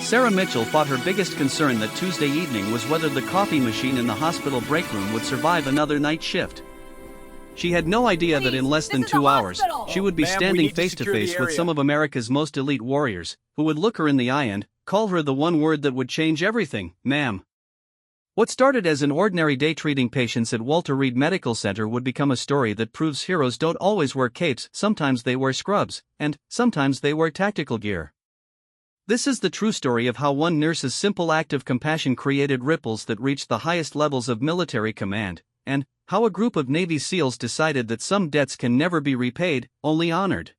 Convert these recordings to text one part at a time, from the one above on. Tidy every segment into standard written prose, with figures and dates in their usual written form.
Sarah Mitchell thought her biggest concern that Tuesday evening was whether the coffee machine in the hospital break room would survive another night shift. She had no idea that in less than 2 hours, she would be standing face to face with some of America's most elite warriors, who would look her in the eye and call her the one word that would change everything, ma'am. What started as an ordinary day treating patients at Walter Reed Medical Center would become a story that proves heroes don't always wear capes, sometimes they wear scrubs, and sometimes they wear tactical gear. This is the true story of how one nurse's simple act of compassion created ripples that reached the highest levels of military command, and how a group of Navy SEALs decided that some debts can never be repaid, only honored.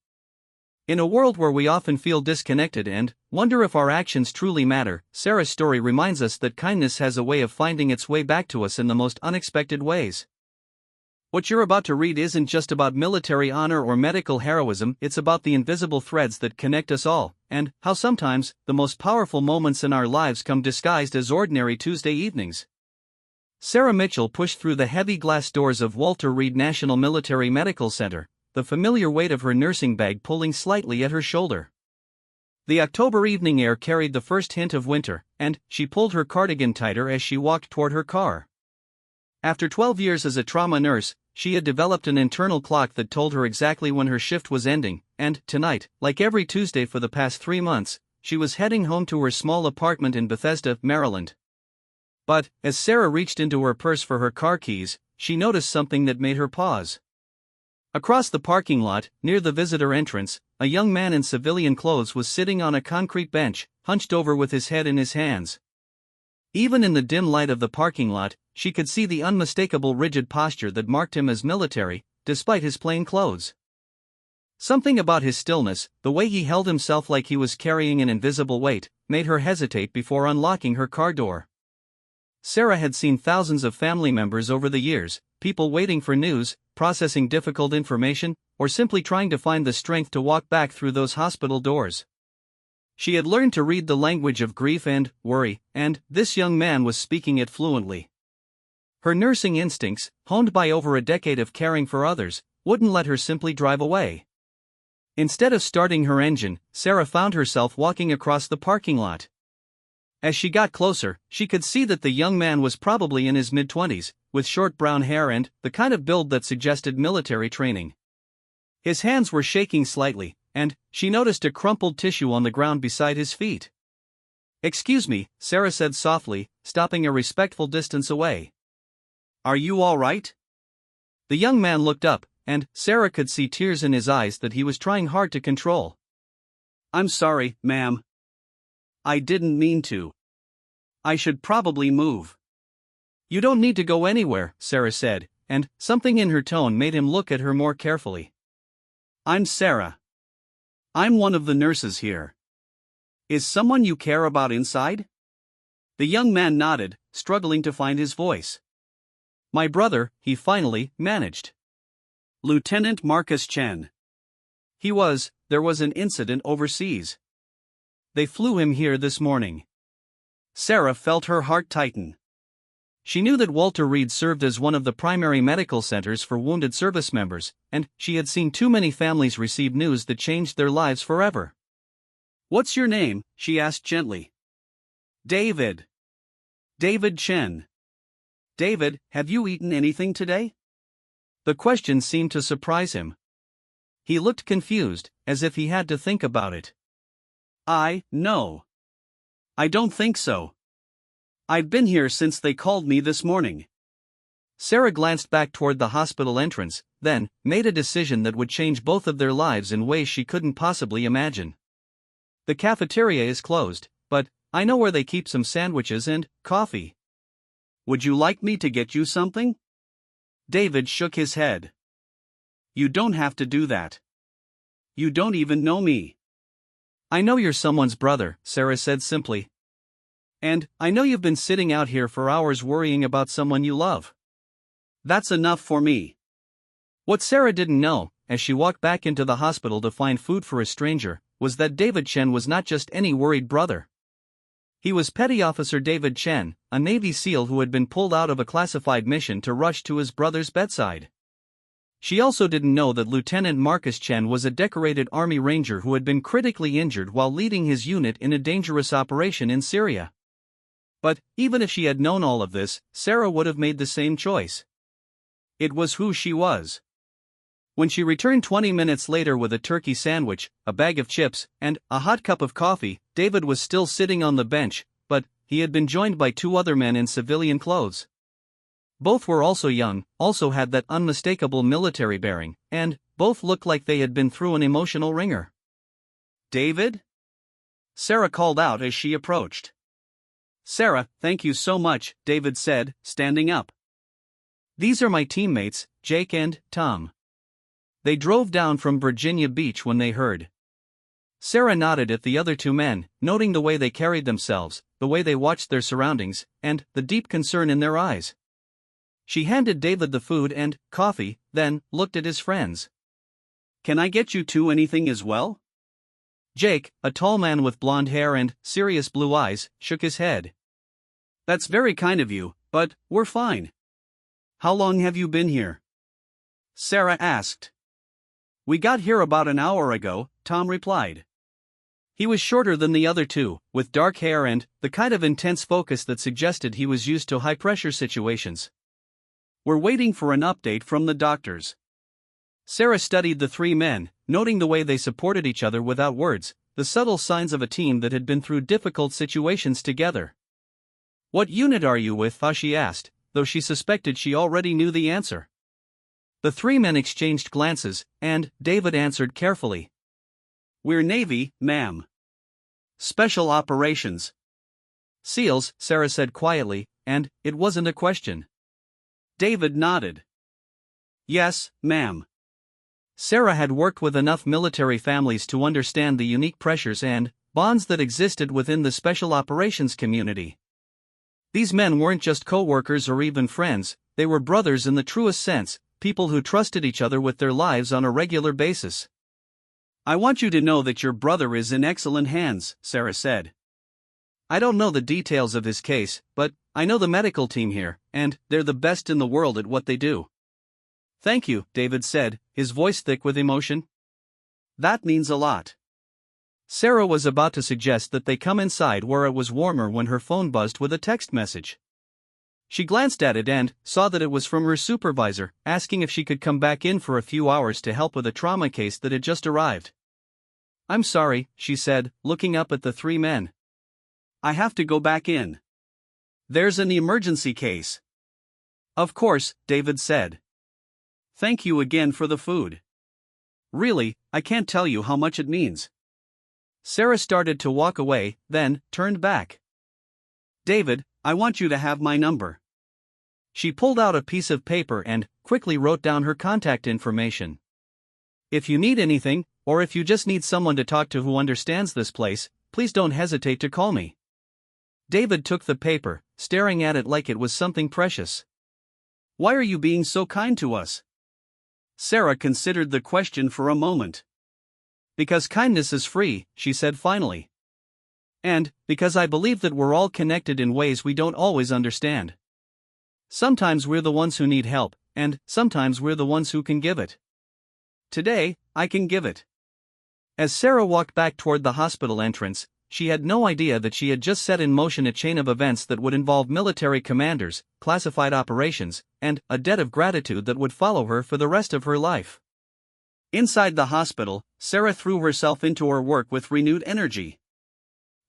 In a world where we often feel disconnected and wonder if our actions truly matter, Sarah's story reminds us that kindness has a way of finding its way back to us in the most unexpected ways. What you're about to read isn't just about military honor or medical heroism, it's about the invisible threads that connect us all, and how sometimes the most powerful moments in our lives come disguised as ordinary Tuesday evenings. Sarah Mitchell pushed through the heavy glass doors of Walter Reed National Military Medical Center, the familiar weight of her nursing bag pulling slightly at her shoulder. The October evening air carried the first hint of winter, and she pulled her cardigan tighter as she walked toward her car. After 12 years as a trauma nurse, she had developed an internal clock that told her exactly when her shift was ending, and tonight, like every Tuesday for the past 3 months, she was heading home to her small apartment in Bethesda, Maryland. But, as Sarah reached into her purse for her car keys, she noticed something that made her pause. Across the parking lot, near the visitor entrance, a young man in civilian clothes was sitting on a concrete bench, hunched over with his head in his hands. Even in the dim light of the parking lot, she could see the unmistakable rigid posture that marked him as military, despite his plain clothes. Something about his stillness, the way he held himself like he was carrying an invisible weight, made her hesitate before unlocking her car door. Sarah had seen thousands of family members over the years, people waiting for news, processing difficult information, or simply trying to find the strength to walk back through those hospital doors. She had learned to read the language of grief and worry, and this young man was speaking it fluently. Her nursing instincts, honed by over a decade of caring for others, wouldn't let her simply drive away. Instead of starting her engine, Sarah found herself walking across the parking lot. As she got closer, she could see that the young man was probably in his mid-20s, with short brown hair and the kind of build that suggested military training. His hands were shaking slightly, and she noticed a crumpled tissue on the ground beside his feet. "Excuse me," Sarah said softly, stopping a respectful distance away. "Are you all right?" The young man looked up, and Sarah could see tears in his eyes that he was trying hard to control. "I'm sorry, ma'am. I didn't mean to. I should probably move." "You don't need to go anywhere," Sarah said, and something in her tone made him look at her more carefully. "I'm Sarah. I'm one of the nurses here. Is someone you care about inside?" The young man nodded, struggling to find his voice. "My brother," he finally managed. "Lieutenant Marcus Chen. There was an incident overseas. They flew him here this morning." Sarah felt her heart tighten. She knew that Walter Reed served as one of the primary medical centers for wounded service members, and she had seen too many families receive news that changed their lives forever. "What's your name?" she asked gently. "David. David Chen." "David, have you eaten anything today?" The question seemed to surprise him. He looked confused, as if he had to think about it. No. I don't think so. I've been here since they called me this morning." Sarah glanced back toward the hospital entrance, then made a decision that would change both of their lives in ways she couldn't possibly imagine. "The cafeteria is closed, but I know where they keep some sandwiches and coffee. Would you like me to get you something?" David shook his head. "You don't have to do that. You don't even know me." "I know you're someone's brother," Sarah said simply. "And I know you've been sitting out here for hours worrying about someone you love. That's enough for me." What Sarah didn't know, as she walked back into the hospital to find food for a stranger, was that David Chen was not just any worried brother. He was Petty Officer David Chen, a Navy SEAL who had been pulled out of a classified mission to rush to his brother's bedside. She also didn't know that Lieutenant Marcus Chen was a decorated Army Ranger who had been critically injured while leading his unit in a dangerous operation in Syria. But, even if she had known all of this, Sarah would have made the same choice. It was who she was. When she returned 20 minutes later with a turkey sandwich, a bag of chips, and a hot cup of coffee, David was still sitting on the bench, but he had been joined by two other men in civilian clothes. Both were also young, also had that unmistakable military bearing, and both looked like they had been through an emotional wringer. "David?" Sarah called out as she approached. "Sarah, thank you so much," David said, standing up. "These are my teammates, Jake and Tom. They drove down from Virginia Beach when they heard." Sarah nodded at the other two men, noting the way they carried themselves, the way they watched their surroundings, and the deep concern in their eyes. She handed David the food and coffee, then looked at his friends. "Can I get you two anything as well?" Jake, a tall man with blonde hair and serious blue eyes, shook his head. "That's very kind of you, but we're fine." "How long have you been here?" Sarah asked. "We got here about an hour ago," Tom replied. He was shorter than the other two, with dark hair and the kind of intense focus that suggested he was used to high-pressure situations. "We're waiting for an update from the doctors." Sarah studied the three men, noting the way they supported each other without words, the subtle signs of a team that had been through difficult situations together. "What unit are you with?" she asked, though she suspected she already knew the answer. The three men exchanged glances, and David answered carefully. "We're Navy, ma'am. Special Operations." "SEALs," Sarah said quietly, and it wasn't a question. David nodded. "Yes, ma'am." Sarah had worked with enough military families to understand the unique pressures and bonds that existed within the special operations community. These men weren't just co-workers or even friends, they were brothers in the truest sense, people who trusted each other with their lives on a regular basis. "I want you to know that your brother is in excellent hands," Sarah said. "I don't know the details of his case, but I know the medical team here, and they're the best in the world at what they do." "Thank you," David said, his voice thick with emotion. "That means a lot." Sarah was about to suggest that they come inside where it was warmer when her phone buzzed with a text message. She glanced at it and saw that it was from her supervisor, asking if she could come back in for a few hours to help with a trauma case that had just arrived. "I'm sorry," she said, looking up at the three men. "I have to go back in. There's an emergency case." "Of course," David said. "Thank you again for the food. Really, I can't tell you how much it means." Sarah started to walk away, then turned back. "David, I want you to have my number." She pulled out a piece of paper and quickly wrote down her contact information. "If you need anything, or if you just need someone to talk to who understands this place, please don't hesitate to call me." David took the paper, staring at it like it was something precious. "Why are you being so kind to us?" Sarah considered the question for a moment. "Because kindness is free," she said finally. "And because I believe that we're all connected in ways we don't always understand. Sometimes we're the ones who need help, and sometimes we're the ones who can give it. Today, I can give it." As Sarah walked back toward the hospital entrance, she had no idea that she had just set in motion a chain of events that would involve military commanders, classified operations, and a debt of gratitude that would follow her for the rest of her life. Inside the hospital, Sarah threw herself into her work with renewed energy.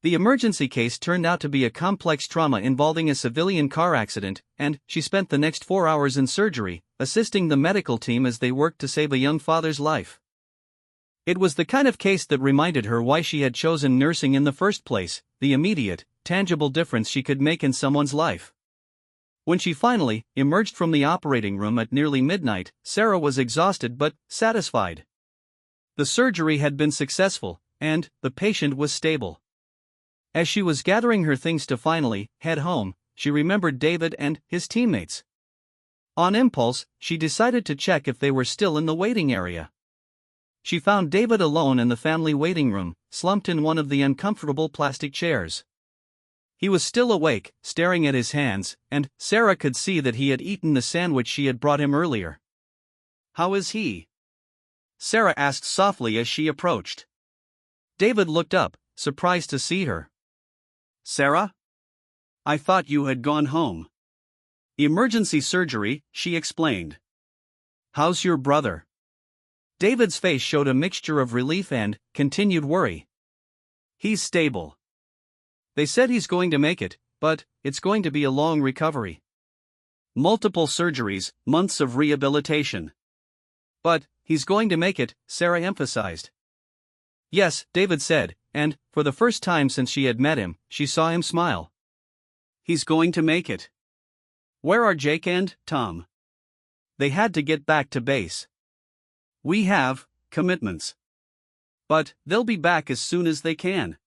The emergency case turned out to be a complex trauma involving a civilian car accident, and she spent the next 4 hours in surgery, assisting the medical team as they worked to save a young father's life. It was the kind of case that reminded her why she had chosen nursing in the first place, the immediate, tangible difference she could make in someone's life. When she finally emerged from the operating room at nearly midnight, Sarah was exhausted but satisfied. The surgery had been successful, and the patient was stable. As she was gathering her things to finally head home, she remembered David and his teammates. On impulse, she decided to check if they were still in the waiting area. She found David alone in the family waiting room, slumped in one of the uncomfortable plastic chairs. He was still awake, staring at his hands, and Sarah could see that he had eaten the sandwich she had brought him earlier. how is he?" Sarah asked softly as she approached. David looked up, surprised to see her. "Sarah? I thought you had gone home." "Emergency surgery," she explained. "How's your brother?" David's face showed a mixture of relief and continued worry. "He's stable. They said he's going to make it, but it's going to be a long recovery. Multiple surgeries, months of rehabilitation. But he's going to make it," Sarah emphasized. "Yes," David said, and, for the first time since she had met him, she saw him smile. "He's going to make it. Where are Jake and Tom?" "They had to get back to base. We have commitments. But they'll be back as soon as they can."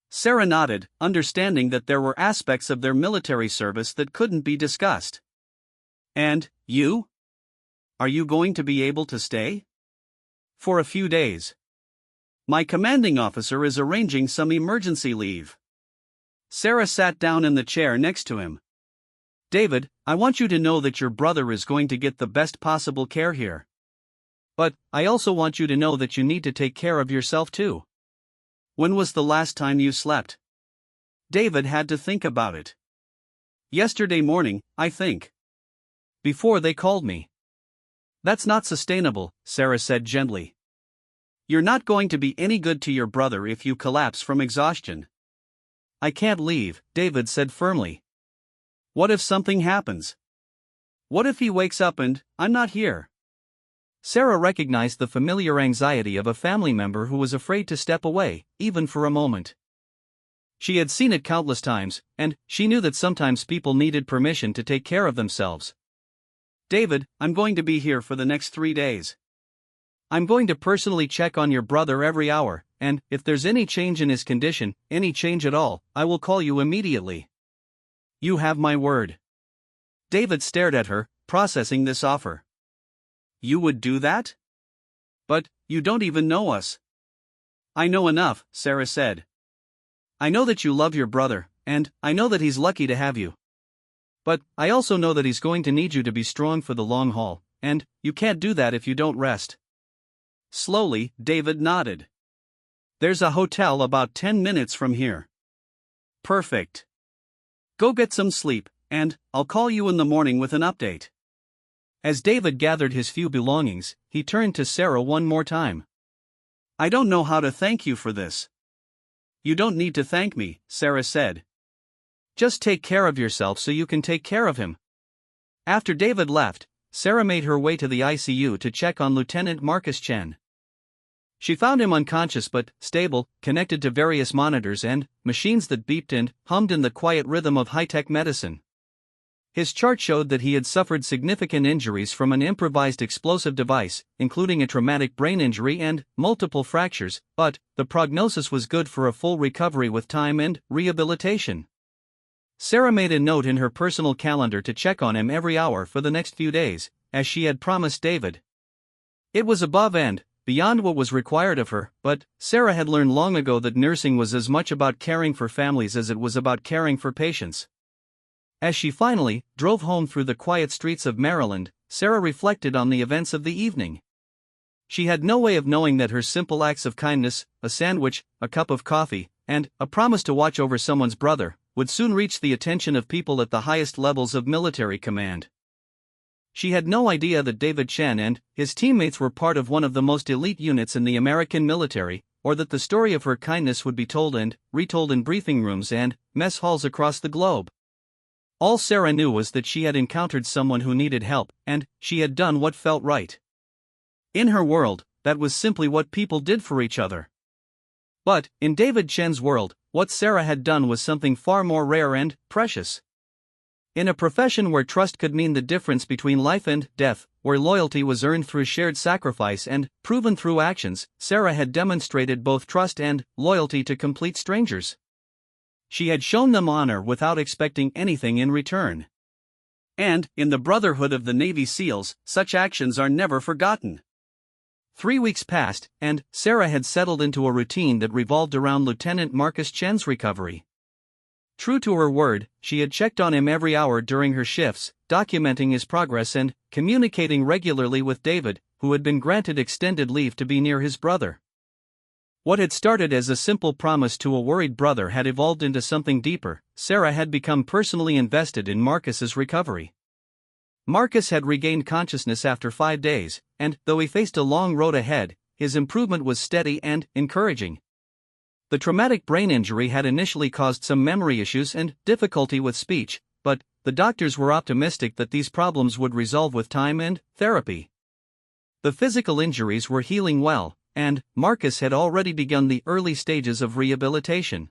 Sarah nodded, understanding that there were aspects of their military service that couldn't be discussed. "And you? Are you going to be able to stay?" "For a few days. My commanding officer is arranging some emergency leave." Sarah sat down in the chair next to him. "David, I want you to know that your brother is going to get the best possible care here. But I also want you to know that you need to take care of yourself too." "When was the last time you slept?" David had to think about it. "Yesterday morning, I think. Before they called me." "That's not sustainable," Sarah said gently. "You're not going to be any good to your brother if you collapse from exhaustion." "I can't leave," David said firmly. "What if something happens? What if he wakes up and I'm not here?" Sarah recognized the familiar anxiety of a family member who was afraid to step away, even for a moment. She had seen it countless times, and she knew that sometimes people needed permission to take care of themselves. "David, I'm going to be here for the next 3 days. I'm going to personally check on your brother every hour, and if there's any change in his condition, any change at all, I will call you immediately. You have my word." David stared at her, processing this offer. "You would do that? But you don't even know us." "I know enough," Sarah said. "I know that you love your brother, and I know that he's lucky to have you. But I also know that he's going to need you to be strong for the long haul, and you can't do that if you don't rest." Slowly, David nodded. "There's a hotel about 10 minutes from here." "Perfect. Go get some sleep, and I'll call you in the morning with an update." As David gathered his few belongings, he turned to Sarah one more time. "I don't know how to thank you for this." "You don't need to thank me," Sarah said. "Just take care of yourself so you can take care of him." After David left, Sarah made her way to the ICU to check on Lieutenant Marcus Chen. She found him unconscious but stable, connected to various monitors and machines that beeped and hummed in the quiet rhythm of high-tech medicine. His chart showed that he had suffered significant injuries from an improvised explosive device, including a traumatic brain injury and multiple fractures, but the prognosis was good for a full recovery with time and rehabilitation. Sarah made a note in her personal calendar to check on him every hour for the next few days, as she had promised David. It was above and beyond what was required of her, but Sarah had learned long ago that nursing was as much about caring for families as it was about caring for patients. As she finally drove home through the quiet streets of Maryland, Sarah reflected on the events of the evening. She had no way of knowing that her simple acts of kindness, a sandwich, a cup of coffee, and a promise to watch over someone's brother, would soon reach the attention of people at the highest levels of military command. She had no idea that David Chen and his teammates were part of one of the most elite units in the American military, or that the story of her kindness would be told and retold in briefing rooms and mess halls across the globe. All Sarah knew was that she had encountered someone who needed help, and she had done what felt right. In her world, that was simply what people did for each other. But, in David Chen's world, what Sarah had done was something far more rare and precious. In a profession where trust could mean the difference between life and death, where loyalty was earned through shared sacrifice and proven through actions, Sarah had demonstrated both trust and loyalty to complete strangers. She had shown them honor without expecting anything in return. And, in the Brotherhood of the Navy SEALs, such actions are never forgotten. 3 weeks passed, and Sarah had settled into a routine that revolved around Lieutenant Marcus Chen's recovery. True to her word, she had checked on him every hour during her shifts, documenting his progress and communicating regularly with David, who had been granted extended leave to be near his brother. What had started as a simple promise to a worried brother had evolved into something deeper. Sarah had become personally invested in Marcus's recovery. Marcus had regained consciousness after 5 days, and, though he faced a long road ahead, his improvement was steady and encouraging. The traumatic brain injury had initially caused some memory issues and difficulty with speech, but the doctors were optimistic that these problems would resolve with time and therapy. The physical injuries were healing well, and Marcus had already begun the early stages of rehabilitation.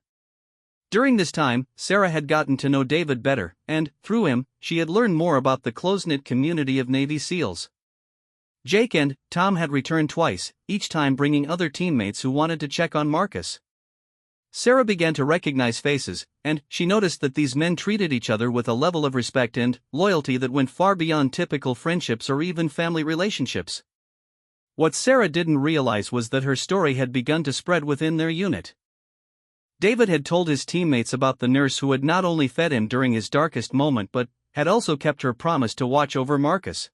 During this time, Sarah had gotten to know David better, and, through him, she had learned more about the close-knit community of Navy SEALs. Jake and Tom had returned twice, each time bringing other teammates who wanted to check on Marcus. Sarah began to recognize faces, and she noticed that these men treated each other with a level of respect and loyalty that went far beyond typical friendships or even family relationships. What Sarah didn't realize was that her story had begun to spread within their unit. David had told his teammates about the nurse who had not only fed him during his darkest moment but had also kept her promise to watch over Marcus.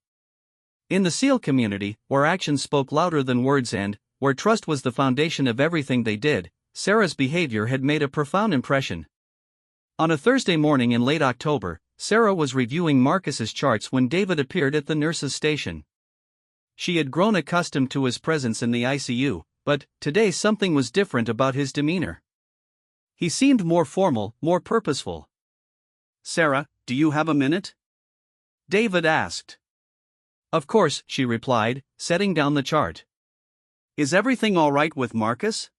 In the SEAL community, where actions spoke louder than words and where trust was the foundation of everything they did, Sarah's behavior had made a profound impression. On a Thursday morning in late October, Sarah was reviewing Marcus's charts when David appeared at the nurse's station. She had grown accustomed to his presence in the ICU, but today something was different about his demeanor. He seemed more formal, more purposeful. "Sarah, do you have a minute?" David asked. "Of course," she replied, setting down the chart. "Is everything all right with Marcus?"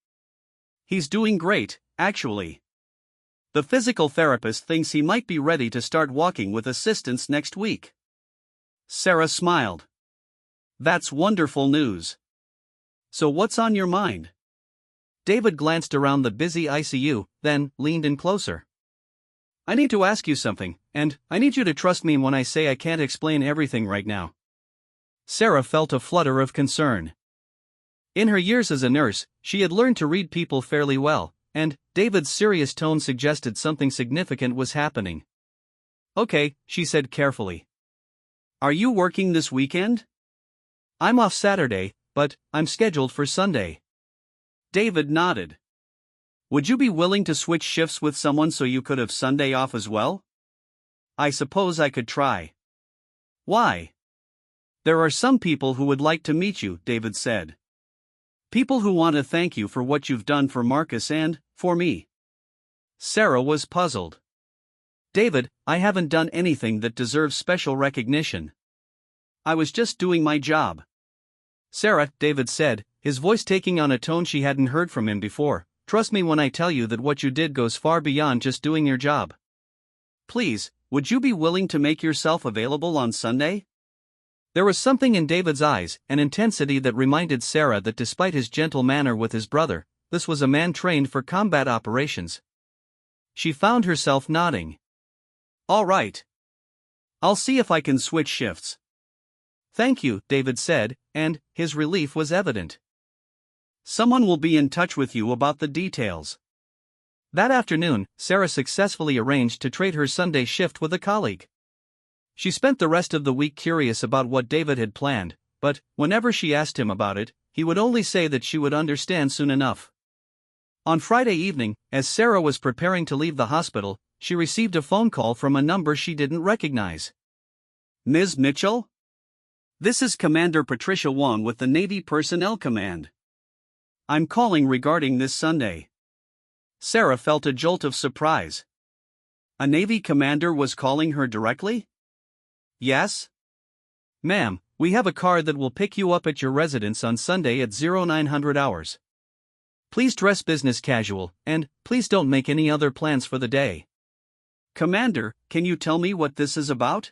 "He's doing great, actually. The physical therapist thinks he might be ready to start walking with assistance next week." Sarah smiled. "That's wonderful news. So what's on your mind?" David glanced around the busy ICU, then leaned in closer. "I need to ask you something, and I need you to trust me when I say I can't explain everything right now." Sarah felt a flutter of concern. In her years as a nurse, she had learned to read people fairly well, and David's serious tone suggested something significant was happening. "Okay," she said carefully. "Are you working this weekend?" "I'm off Saturday, but I'm scheduled for Sunday." David nodded. "Would you be willing to switch shifts with someone so you could have Sunday off as well?" "I suppose I could try." "Why?" "There are some people who would like to meet you," David said. "People who want to thank you for what you've done for Marcus and for me." Sarah was puzzled. "David, I haven't done anything that deserves special recognition. I was just doing my job." "Sarah," David said, his voice taking on a tone she hadn't heard from him before, "trust me when I tell you that what you did goes far beyond just doing your job. Please, would you be willing to make yourself available on Sunday?" There was something in David's eyes, an intensity that reminded Sarah that despite his gentle manner with his brother, this was a man trained for combat operations. She found herself nodding. "All right. I'll see if I can switch shifts." "Thank you," David said, and his relief was evident. "Someone will be in touch with you about the details." That afternoon, Sarah successfully arranged to trade her Sunday shift with a colleague. She spent the rest of the week curious about what David had planned, but whenever she asked him about it, he would only say that she would understand soon enough. On Friday evening, as Sarah was preparing to leave the hospital, she received a phone call from a number she didn't recognize. "Ms. Mitchell? This is Commander Patricia Wong with the Navy Personnel Command. I'm calling regarding this Sunday." Sarah felt a jolt of surprise. A Navy commander was calling her directly? "Yes? Ma'am, we have a car that will pick you up at your residence on Sunday at 0900 hours. Please dress business casual, and please don't make any other plans for the day." "Commander, can you tell me what this is about?"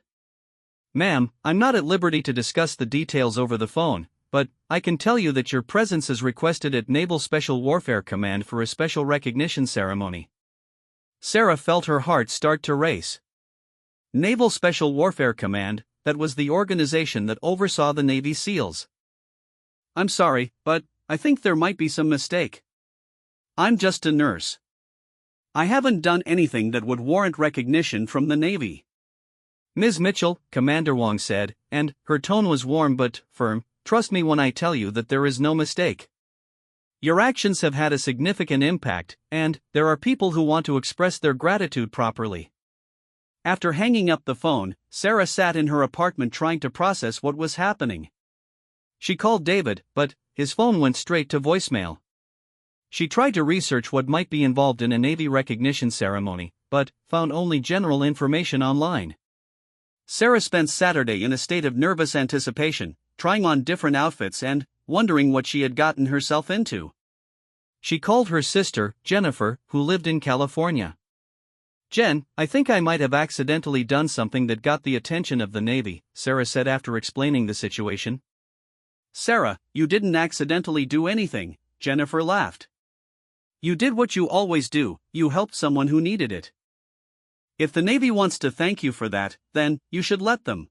"Ma'am, I'm not at liberty to discuss the details over the phone, but I can tell you that your presence is requested at Naval Special Warfare Command for a special recognition ceremony." Sarah felt her heart start to race. Naval Special Warfare Command, that was the organization that oversaw the Navy SEALs. "I'm sorry, but I think there might be some mistake. I'm just a nurse. I haven't done anything that would warrant recognition from the Navy." Ms. Mitchell, Commander Wong said, and her tone was warm but firm. Trust me when I tell you that there is no mistake. Your actions have had a significant impact, and there are people who want to express their gratitude properly. After hanging up the phone, Sarah sat in her apartment trying to process what was happening. She called David, but his phone went straight to voicemail. She tried to research what might be involved in a Navy recognition ceremony, but found only general information online. Sarah spent Saturday in a state of nervous anticipation, trying on different outfits and wondering what she had gotten herself into. She called her sister, Jennifer, who lived in California. Jen, I think I might have accidentally done something that got the attention of the Navy, Sarah said after explaining the situation. Sarah, you didn't accidentally do anything, Jennifer laughed. You did what you always do, you helped someone who needed it. If the Navy wants to thank you for that, then you should let them.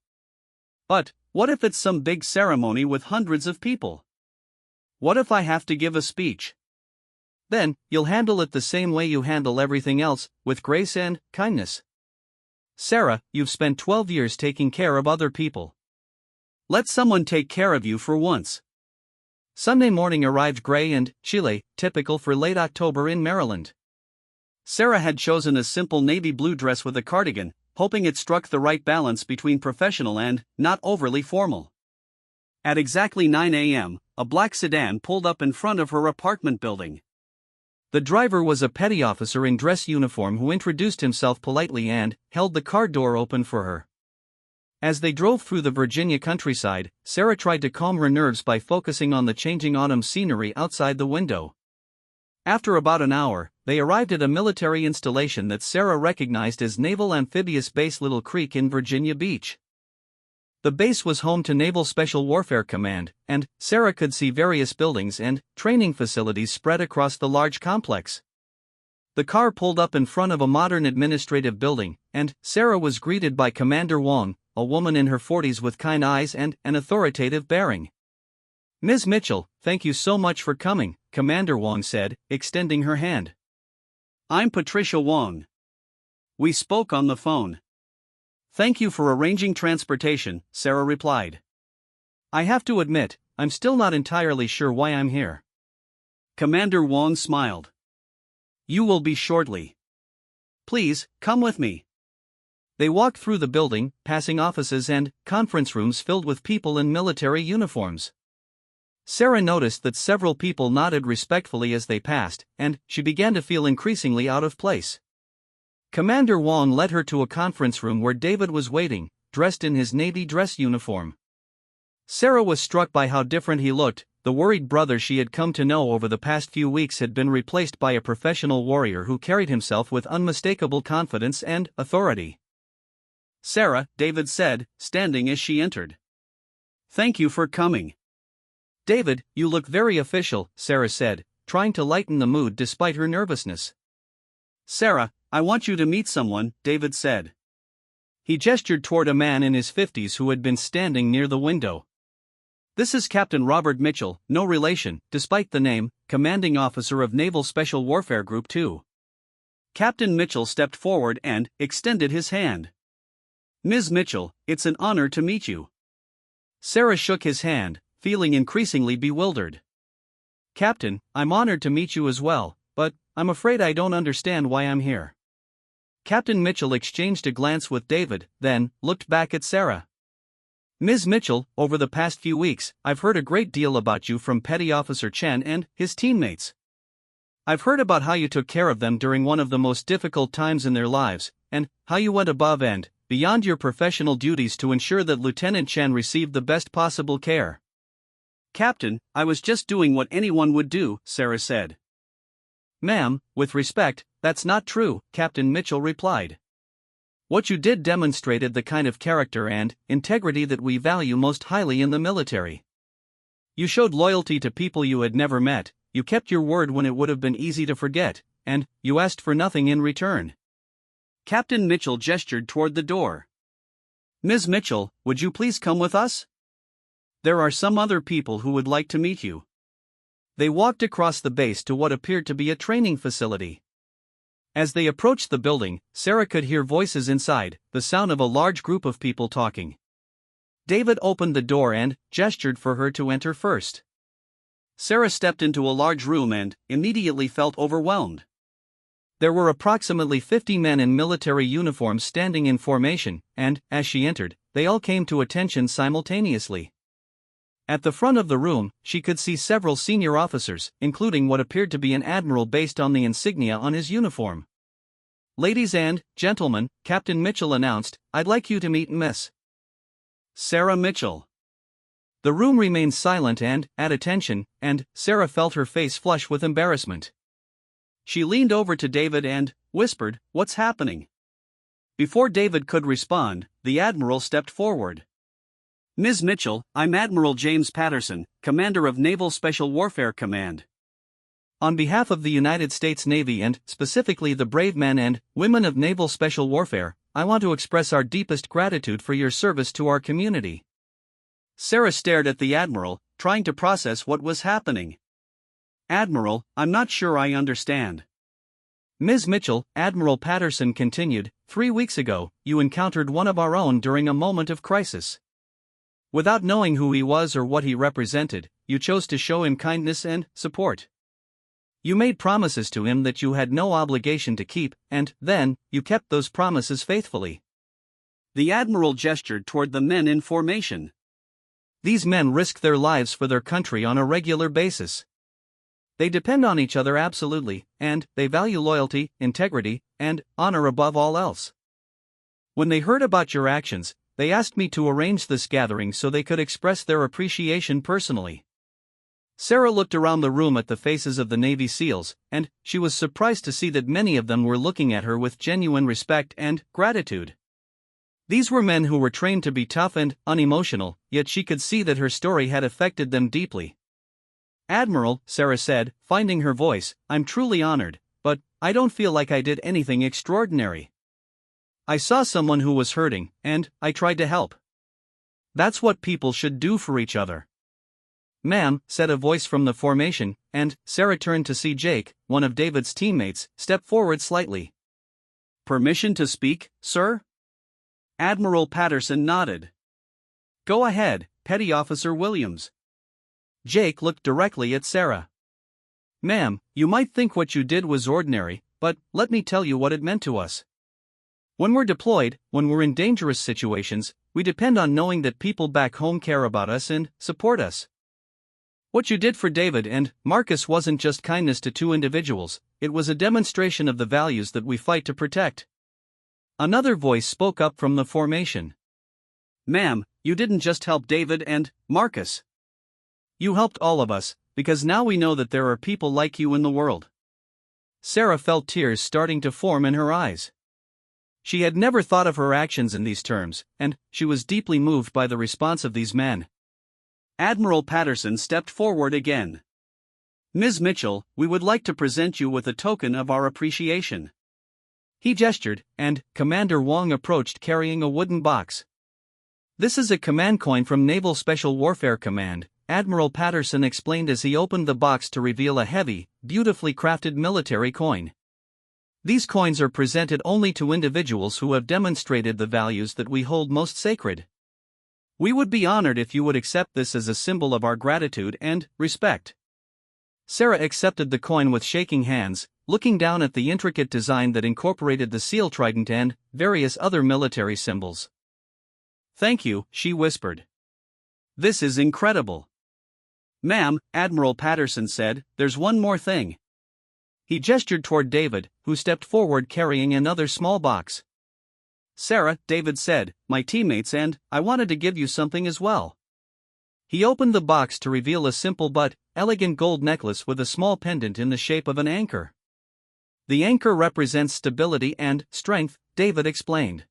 But what if it's some big ceremony with hundreds of people? What if I have to give a speech? Then, you'll handle it the same way you handle everything else, with grace and kindness. Sarah, you've spent 12 years taking care of other people. Let someone take care of you for once. Sunday morning arrived gray and chilly, typical for late October in Maryland. Sarah had chosen a simple navy blue dress with a cardigan, hoping it struck the right balance between professional and not overly formal. At exactly 9 a.m., a black sedan pulled up in front of her apartment building. The driver was a petty officer in dress uniform who introduced himself politely and held the car door open for her. As they drove through the Virginia countryside, Sarah tried to calm her nerves by focusing on the changing autumn scenery outside the window. After about an hour, they arrived at a military installation that Sarah recognized as Naval Amphibious Base Little Creek in Virginia Beach. The base was home to Naval Special Warfare Command, and Sarah could see various buildings and training facilities spread across the large complex. The car pulled up in front of a modern administrative building, and Sarah was greeted by Commander Wong, a woman in her 40s with kind eyes and an authoritative bearing. Ms. Mitchell, thank you so much for coming, Commander Wong said, extending her hand. I'm Patricia Wong. We spoke on the phone. Thank you for arranging transportation, Sarah replied. I have to admit, I'm still not entirely sure why I'm here. Commander Wong smiled. You will be shortly. Please, come with me. They walked through the building, passing offices and conference rooms filled with people in military uniforms. Sarah noticed that several people nodded respectfully as they passed, and she began to feel increasingly out of place. Commander Wong led her to a conference room where David was waiting, dressed in his Navy dress uniform. Sarah was struck by how different he looked. The worried brother she had come to know over the past few weeks had been replaced by a professional warrior who carried himself with unmistakable confidence and authority. Sarah, David said, standing as she entered. Thank you for coming. David, you look very official, Sarah said, trying to lighten the mood despite her nervousness. Sarah, I want you to meet someone, David said. He gestured toward a man in his 50s who had been standing near the window. This is Captain Robert Mitchell, no relation, despite the name, commanding officer of Naval Special Warfare Group 2. Captain Mitchell stepped forward and extended his hand. Ms. Mitchell, it's an honor to meet you. Sarah shook his hand, feeling increasingly bewildered. Captain, I'm honored to meet you as well, but I'm afraid I don't understand why I'm here. Captain Mitchell exchanged a glance with David, then looked back at Sarah. Ms. Mitchell, over the past few weeks, I've heard a great deal about you from Petty Officer Chen and his teammates. I've heard about how you took care of them during one of the most difficult times in their lives, and how you went above and beyond your professional duties to ensure that Lieutenant Chen received the best possible care. Captain, I was just doing what anyone would do, Sarah said. Ma'am, with respect, that's not true, Captain Mitchell replied. What you did demonstrated the kind of character and integrity that we value most highly in the military. You showed loyalty to people you had never met, you kept your word when it would have been easy to forget, and you asked for nothing in return. Captain Mitchell gestured toward the door. Ms. Mitchell, would you please come with us? There are some other people who would like to meet you. They walked across the base to what appeared to be a training facility. As they approached the building, Sarah could hear voices inside, the sound of a large group of people talking. David opened the door and gestured for her to enter first. Sarah stepped into a large room and immediately felt overwhelmed. There were approximately 50 men in military uniforms standing in formation, and, as she entered, they all came to attention simultaneously. At the front of the room, she could see several senior officers, including what appeared to be an admiral based on the insignia on his uniform. "Ladies and gentlemen," Captain Mitchell announced, "I'd like you to meet Miss Sarah Mitchell." The room remained silent and at attention, and Sarah felt her face flush with embarrassment. She leaned over to David and whispered, "What's happening?" Before David could respond, the Admiral stepped forward. "Ms. Mitchell, I'm Admiral James Patterson, Commander of Naval Special Warfare Command. On behalf of the United States Navy and, specifically the brave men and women of Naval Special Warfare, I want to express our deepest gratitude for your service to our community." Sarah stared at the Admiral, trying to process what was happening. "Admiral, I'm not sure I understand." "Ms. Mitchell," Admiral Patterson continued, 3 weeks ago, you encountered one of our own during a moment of crisis. Without knowing who he was or what he represented, you chose to show him kindness and support. You made promises to him that you had no obligation to keep, and then, you kept those promises faithfully." The Admiral gestured toward the men in formation. "These men risk their lives for their country on a regular basis. They depend on each other absolutely, and they value loyalty, integrity, and honor above all else. When they heard about your actions, they asked me to arrange this gathering so they could express their appreciation personally." Sarah looked around the room at the faces of the Navy SEALs, and she was surprised to see that many of them were looking at her with genuine respect and gratitude. These were men who were trained to be tough and unemotional, yet she could see that her story had affected them deeply. "Admiral," Sarah said, finding her voice, "I'm truly honored, but I don't feel like I did anything extraordinary. I saw someone who was hurting, and I tried to help. That's what people should do for each other." "Ma'am," said a voice from the formation, and Sarah turned to see Jake, one of David's teammates, step forward slightly. "Permission to speak, sir?" Admiral Patterson nodded. "Go ahead, Petty Officer Williams." Jake looked directly at Sarah. "Ma'am, you might think what you did was ordinary, but let me tell you what it meant to us. When we're deployed, when we're in dangerous situations, we depend on knowing that people back home care about us and support us. What you did for David and Marcus wasn't just kindness to two individuals, it was a demonstration of the values that we fight to protect." Another voice spoke up from the formation. "Ma'am, you didn't just help David and Marcus. You helped all of us, because now we know that there are people like you in the world." Sarah felt tears starting to form in her eyes. She had never thought of her actions in these terms, and she was deeply moved by the response of these men. Admiral Patterson stepped forward again. "Ms. Mitchell, we would like to present you with a token of our appreciation." He gestured, and Commander Wong approached carrying a wooden box. "This is a command coin from Naval Special Warfare Command," Admiral Patterson explained as he opened the box to reveal a heavy, beautifully crafted military coin. "These coins are presented only to individuals who have demonstrated the values that we hold most sacred. We would be honored if you would accept this as a symbol of our gratitude and respect." Sarah accepted the coin with shaking hands, looking down at the intricate design that incorporated the seal trident and various other military symbols. "Thank you," she whispered. "This is incredible." "Ma'am," Admiral Patterson said, "there's one more thing." He gestured toward David, who stepped forward carrying another small box. "Sarah," David said, "my teammates and I wanted to give you something as well." He opened the box to reveal a simple but elegant gold necklace with a small pendant in the shape of an anchor. "The anchor represents stability and strength," David explained.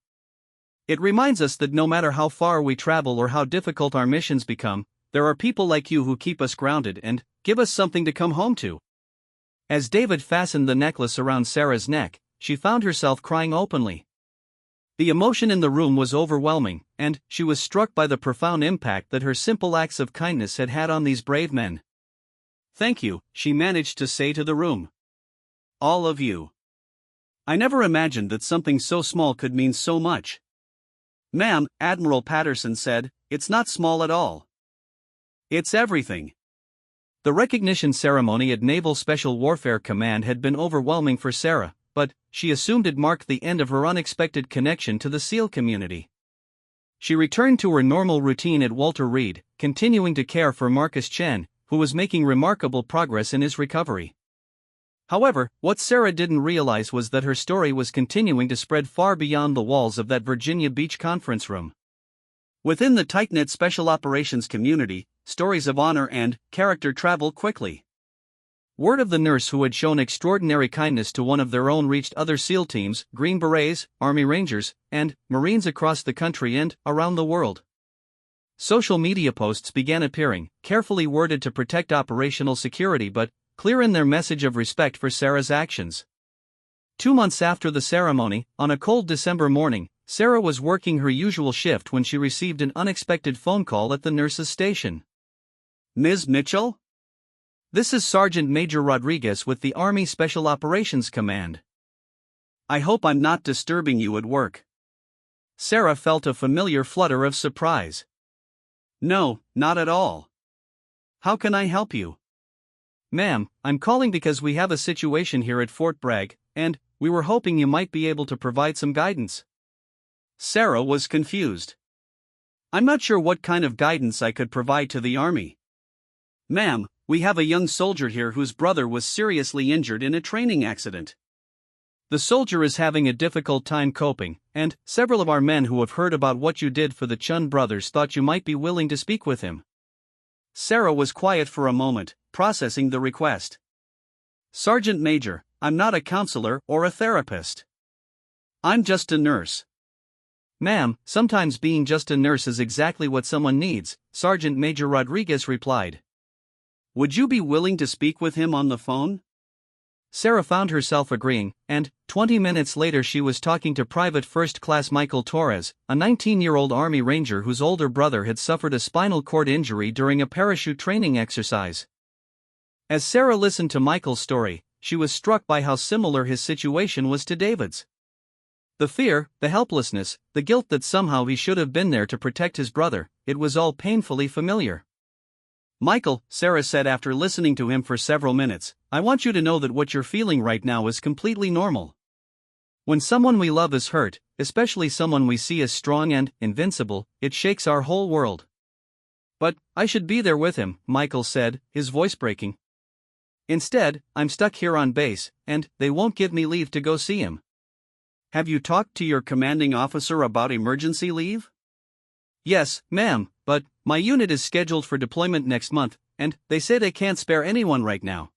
"It reminds us that no matter how far we travel or how difficult our missions become, there are people like you who keep us grounded and give us something to come home to." As David fastened the necklace around Sarah's neck, she found herself crying openly. The emotion in the room was overwhelming, and she was struck by the profound impact that her simple acts of kindness had had on these brave men. "Thank you," she managed to say to the room. "All of you. I never imagined that something so small could mean so much. Ma'am, Admiral Patterson said, it's not small at all. It's everything. The recognition ceremony at Naval Special Warfare Command had been overwhelming for Sarah, but she assumed it marked the end of her unexpected connection to the SEAL community. She returned to her normal routine at Walter Reed, continuing to care for Marcus Chen, who was making remarkable progress in his recovery. However, what Sarah didn't realize was that her story was continuing to spread far beyond the walls of that Virginia Beach conference room. Within the tight-knit special operations community, stories of honor and character travel quickly. Word of the nurse who had shown extraordinary kindness to one of their own reached other SEAL teams, Green Berets, Army Rangers, and Marines across the country and around the world. Social media posts began appearing, carefully worded to protect operational security but clear in their message of respect for Sarah's actions. 2 months after the ceremony, on a cold December morning, Sarah was working her usual shift when she received an unexpected phone call at the nurse's station. Ms. Mitchell? This is Sergeant Major Rodriguez with the Army Special Operations Command. I hope I'm not disturbing you at work. Sarah felt a familiar flutter of surprise. No, not at all. How can I help you? Ma'am, I'm calling because we have a situation here at Fort Bragg, and we were hoping you might be able to provide some guidance. Sarah was confused. I'm not sure what kind of guidance I could provide to the Army. Ma'am, we have a young soldier here whose brother was seriously injured in a training accident. The soldier is having a difficult time coping, and several of our men who have heard about what you did for the Chun brothers thought you might be willing to speak with him. Sarah was quiet for a moment, processing the request. Sergeant Major, I'm not a counselor or a therapist. I'm just a nurse. Ma'am, sometimes being just a nurse is exactly what someone needs, Sergeant Major Rodriguez replied. Would you be willing to speak with him on the phone? Sarah found herself agreeing, and 20 minutes later she was talking to Private First Class Michael Torres, a 19-year-old Army Ranger whose older brother had suffered a spinal cord injury during a parachute training exercise. As Sarah listened to Michael's story, she was struck by how similar his situation was to David's. The fear, the helplessness, the guilt that somehow he should have been there to protect his brother, it was all painfully familiar. Michael, Sarah said after listening to him for several minutes, I want you to know that what you're feeling right now is completely normal. When someone we love is hurt, especially someone we see as strong and invincible, it shakes our whole world. But I should be there with him, Michael said, his voice breaking. Instead, I'm stuck here on base, and they won't give me leave to go see him. Have you talked to your commanding officer about emergency leave? Yes, ma'am, but my unit is scheduled for deployment next month, and they say they can't spare anyone right now.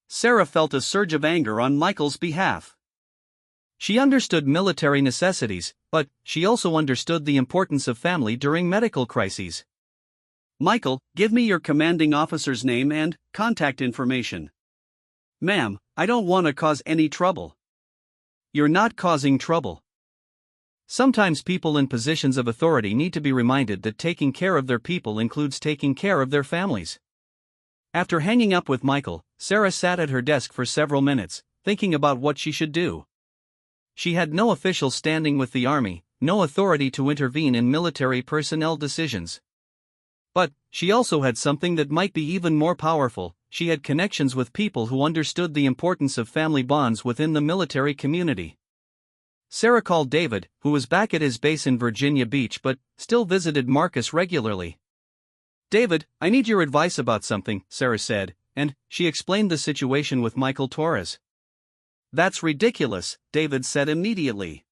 Sarah felt a surge of anger on Michael's behalf. She understood military necessities, but she also understood the importance of family during medical crises. Michael, give me your commanding officer's name and contact information. Ma'am, I don't want to cause any trouble. You're not causing trouble. Sometimes people in positions of authority need to be reminded that taking care of their people includes taking care of their families. After hanging up with Michael, Sarah sat at her desk for several minutes, thinking about what she should do. She had no official standing with the Army, no authority to intervene in military personnel decisions. But she also had something that might be even more powerful. She had connections with people who understood the importance of family bonds within the military community. Sarah called David, who was back at his base in Virginia Beach but still visited Marcus regularly. David, I need your advice about something, Sarah said, and she explained the situation with Michael Torres. That's ridiculous, David said immediately.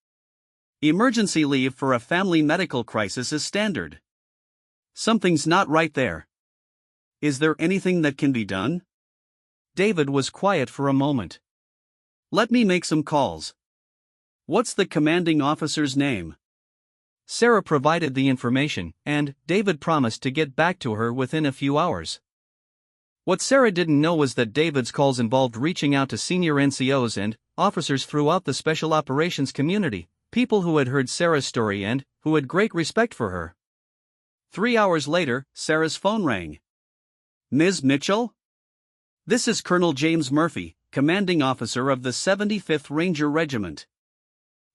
Emergency leave for a family medical crisis is standard. Something's not right there. Is there anything that can be done? David was quiet for a moment. Let me make some calls. What's the commanding officer's name? Sarah provided the information, and David promised to get back to her within a few hours. What Sarah didn't know was that David's calls involved reaching out to senior NCOs and officers throughout the special operations community, people who had heard Sarah's story and who had great respect for her. 3 hours later, Sarah's phone rang. Ms. Mitchell? This is Colonel James Murphy, commanding officer of the 75th Ranger Regiment.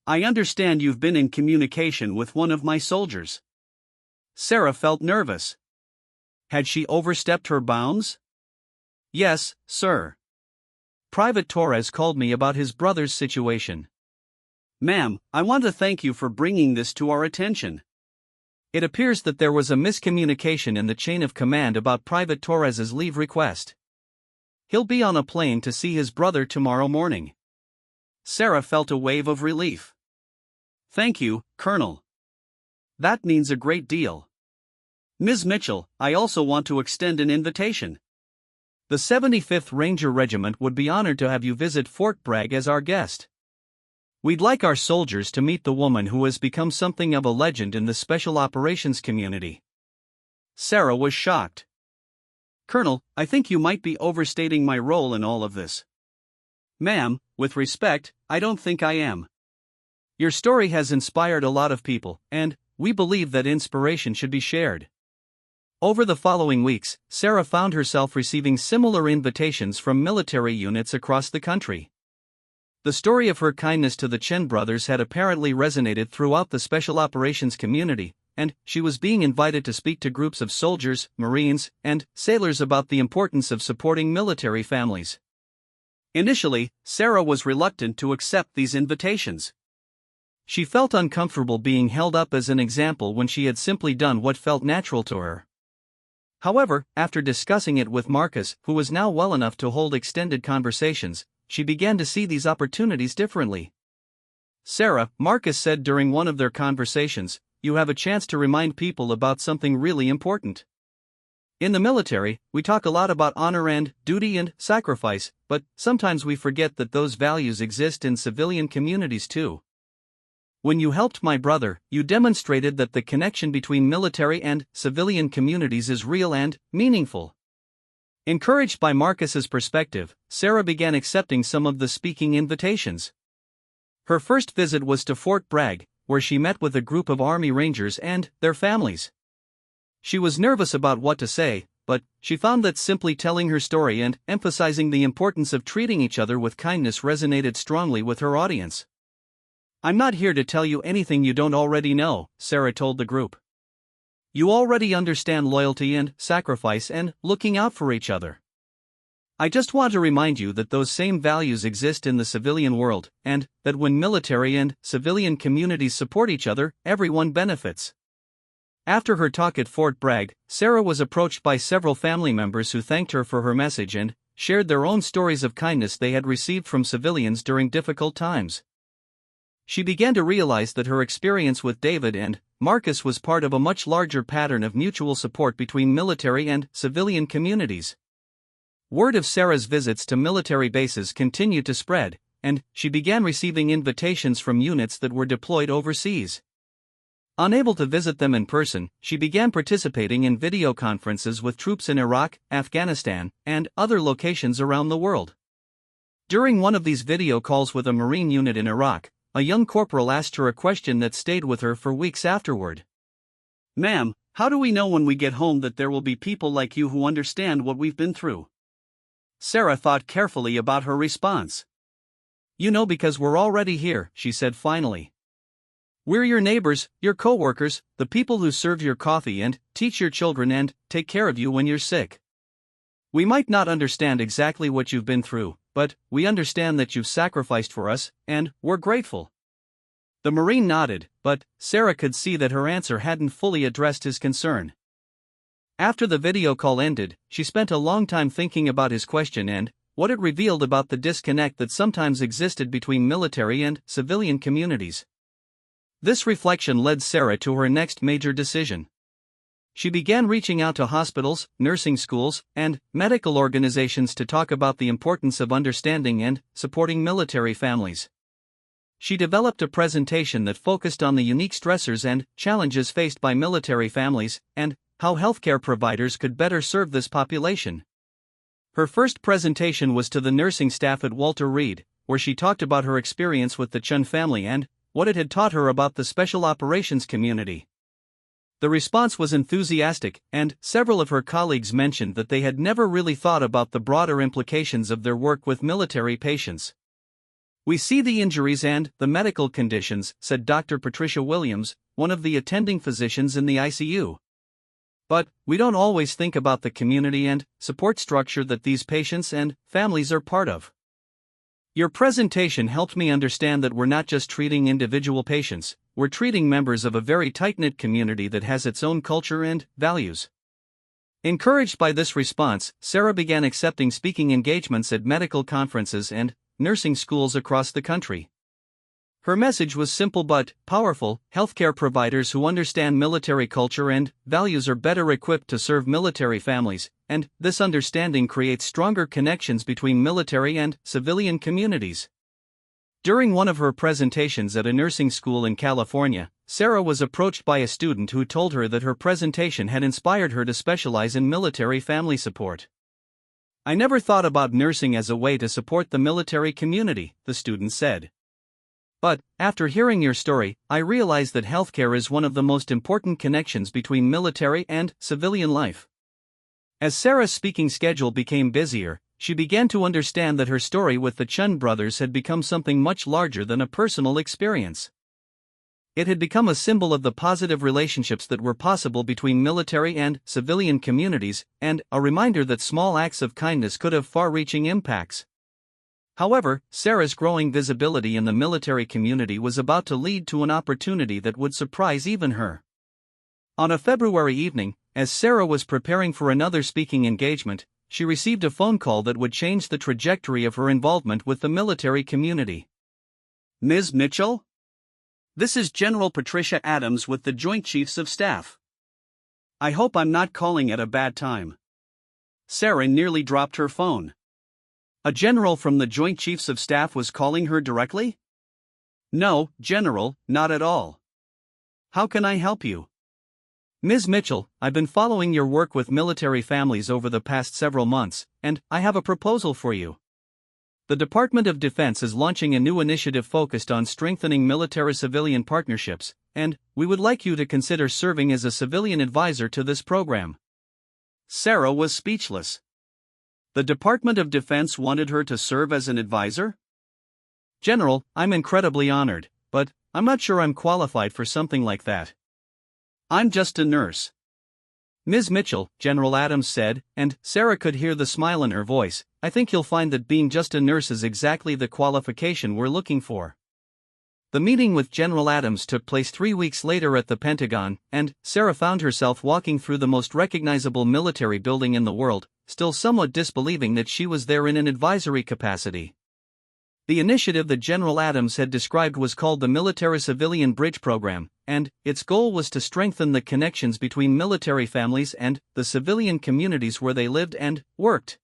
I understand you've been in communication with one of my soldiers. Sarah felt nervous. Had she overstepped her bounds? Yes, sir. Private Torres called me about his brother's situation. Ma'am, I want to thank you for bringing this to our attention. It appears that there was a miscommunication in the chain of command about Private Torres's leave request. He'll be on a plane to see his brother tomorrow morning. Sarah felt a wave of relief. Thank you, Colonel. That means a great deal. Ms. Mitchell, I also want to extend an invitation. The 75th Ranger Regiment would be honored to have you visit Fort Bragg as our guest. We'd like our soldiers to meet the woman who has become something of a legend in the special operations community. Sarah was shocked. Colonel, I think you might be overstating my role in all of this. Ma'am, with respect, I don't think I am. Your story has inspired a lot of people, and we believe that inspiration should be shared. Over the following weeks, Sarah found herself receiving similar invitations from military units across the country. The story of her kindness to the Chen brothers had apparently resonated throughout the special operations community, and she was being invited to speak to groups of soldiers, Marines, and sailors about the importance of supporting military families. Initially, Sarah was reluctant to accept these invitations. She felt uncomfortable being held up as an example when she had simply done what felt natural to her. However, after discussing it with Marcus, who was now well enough to hold extended conversations, she began to see these opportunities differently. Sarah, Marcus said during one of their conversations, you have a chance to remind people about something really important. In the military, we talk a lot about honor and duty and sacrifice, but sometimes we forget that those values exist in civilian communities too. When you helped my brother, you demonstrated that the connection between military and civilian communities is real and meaningful. Encouraged by Marcus's perspective, Sarah began accepting some of the speaking invitations. Her first visit was to Fort Bragg, where she met with a group of Army Rangers and their families. She was nervous about what to say, but she found that simply telling her story and emphasizing the importance of treating each other with kindness resonated strongly with her audience. I'm not here to tell you anything you don't already know, Sarah told the group. You already understand loyalty and sacrifice and looking out for each other. I just want to remind you that those same values exist in the civilian world, and that when military and civilian communities support each other, everyone benefits. After her talk at Fort Bragg, Sarah was approached by several family members who thanked her for her message and shared their own stories of kindness they had received from civilians during difficult times. She began to realize that her experience with David and Marcus was part of a much larger pattern of mutual support between military and civilian communities. Word of Sarah's visits to military bases continued to spread, and she began receiving invitations from units that were deployed overseas. Unable to visit them in person, she began participating in video conferences with troops in Iraq, Afghanistan, and other locations around the world. During one of these video calls with a Marine unit in Iraq, a young corporal asked her a question that stayed with her for weeks afterward. Ma'am, how do we know when we get home that there will be people like you who understand what we've been through? Sarah thought carefully about her response. You know, because we're already here, she said finally. We're your neighbors, your co-workers, the people who serve your coffee and teach your children and take care of you when you're sick. We might not understand exactly what you've been through, but we understand that you've sacrificed for us, and we're grateful. The Marine nodded, but Sarah could see that her answer hadn't fully addressed his concern. After the video call ended, she spent a long time thinking about his question and what it revealed about the disconnect that sometimes existed between military and civilian communities. This reflection led Sarah to her next major decision. She began reaching out to hospitals, nursing schools, and medical organizations to talk about the importance of understanding and supporting military families. She developed a presentation that focused on the unique stressors and challenges faced by military families, and how healthcare providers could better serve this population. Her first presentation was to the nursing staff at Walter Reed, where she talked about her experience with the Chun family and what it had taught her about the special operations community. The response was enthusiastic, and several of her colleagues mentioned that they had never really thought about the broader implications of their work with military patients. "We see the injuries and the medical conditions," said Dr. Patricia Williams, one of the attending physicians in the ICU. "But we don't always think about the community and support structure that these patients and families are part of. Your presentation helped me understand that we're not just treating individual patients, we're treating members of a very tight-knit community that has its own culture and values." Encouraged by this response, Sarah began accepting speaking engagements at medical conferences and nursing schools across the country. Her message was simple but powerful: healthcare providers who understand military culture and values are better equipped to serve military families, and this understanding creates stronger connections between military and civilian communities. During one of her presentations at a nursing school in California, Sarah was approached by a student who told her that her presentation had inspired her to specialize in military family support. "I never thought about nursing as a way to support the military community," the student said. "But, after hearing your story, I realized that healthcare is one of the most important connections between military and civilian life." As Sarah's speaking schedule became busier, she began to understand that her story with the Chun brothers had become something much larger than a personal experience. It had become a symbol of the positive relationships that were possible between military and civilian communities, and a reminder that small acts of kindness could have far-reaching impacts. However, Sarah's growing visibility in the military community was about to lead to an opportunity that would surprise even her. On a February evening, as Sarah was preparing for another speaking engagement, she received a phone call that would change the trajectory of her involvement with the military community. "Ms. Mitchell? This is General Patricia Adams with the Joint Chiefs of Staff. I hope I'm not calling at a bad time." Sarah nearly dropped her phone. A general from the Joint Chiefs of Staff was calling her directly? "No, General, not at all. How can I help you?" "Ms. Mitchell, I've been following your work with military families over the past several months, and I have a proposal for you. The Department of Defense is launching a new initiative focused on strengthening military-civilian partnerships, and we would like you to consider serving as a civilian advisor to this program." Sarah was speechless. The Department of Defense wanted her to serve as an advisor? "General, I'm incredibly honored, but I'm not sure I'm qualified for something like that. I'm just a nurse." "Ms. Mitchell," General Adams said, and Sarah could hear the smile in her voice, "I think you'll find that being just a nurse is exactly the qualification we're looking for." The meeting with General Adams took place 3 weeks later at the Pentagon, and Sarah found herself walking through the most recognizable military building in the world, still somewhat disbelieving that she was there in an advisory capacity. The initiative that General Adams had described was called the Military-Civilian Bridge Program, and its goal was to strengthen the connections between military families and the civilian communities where they lived and worked.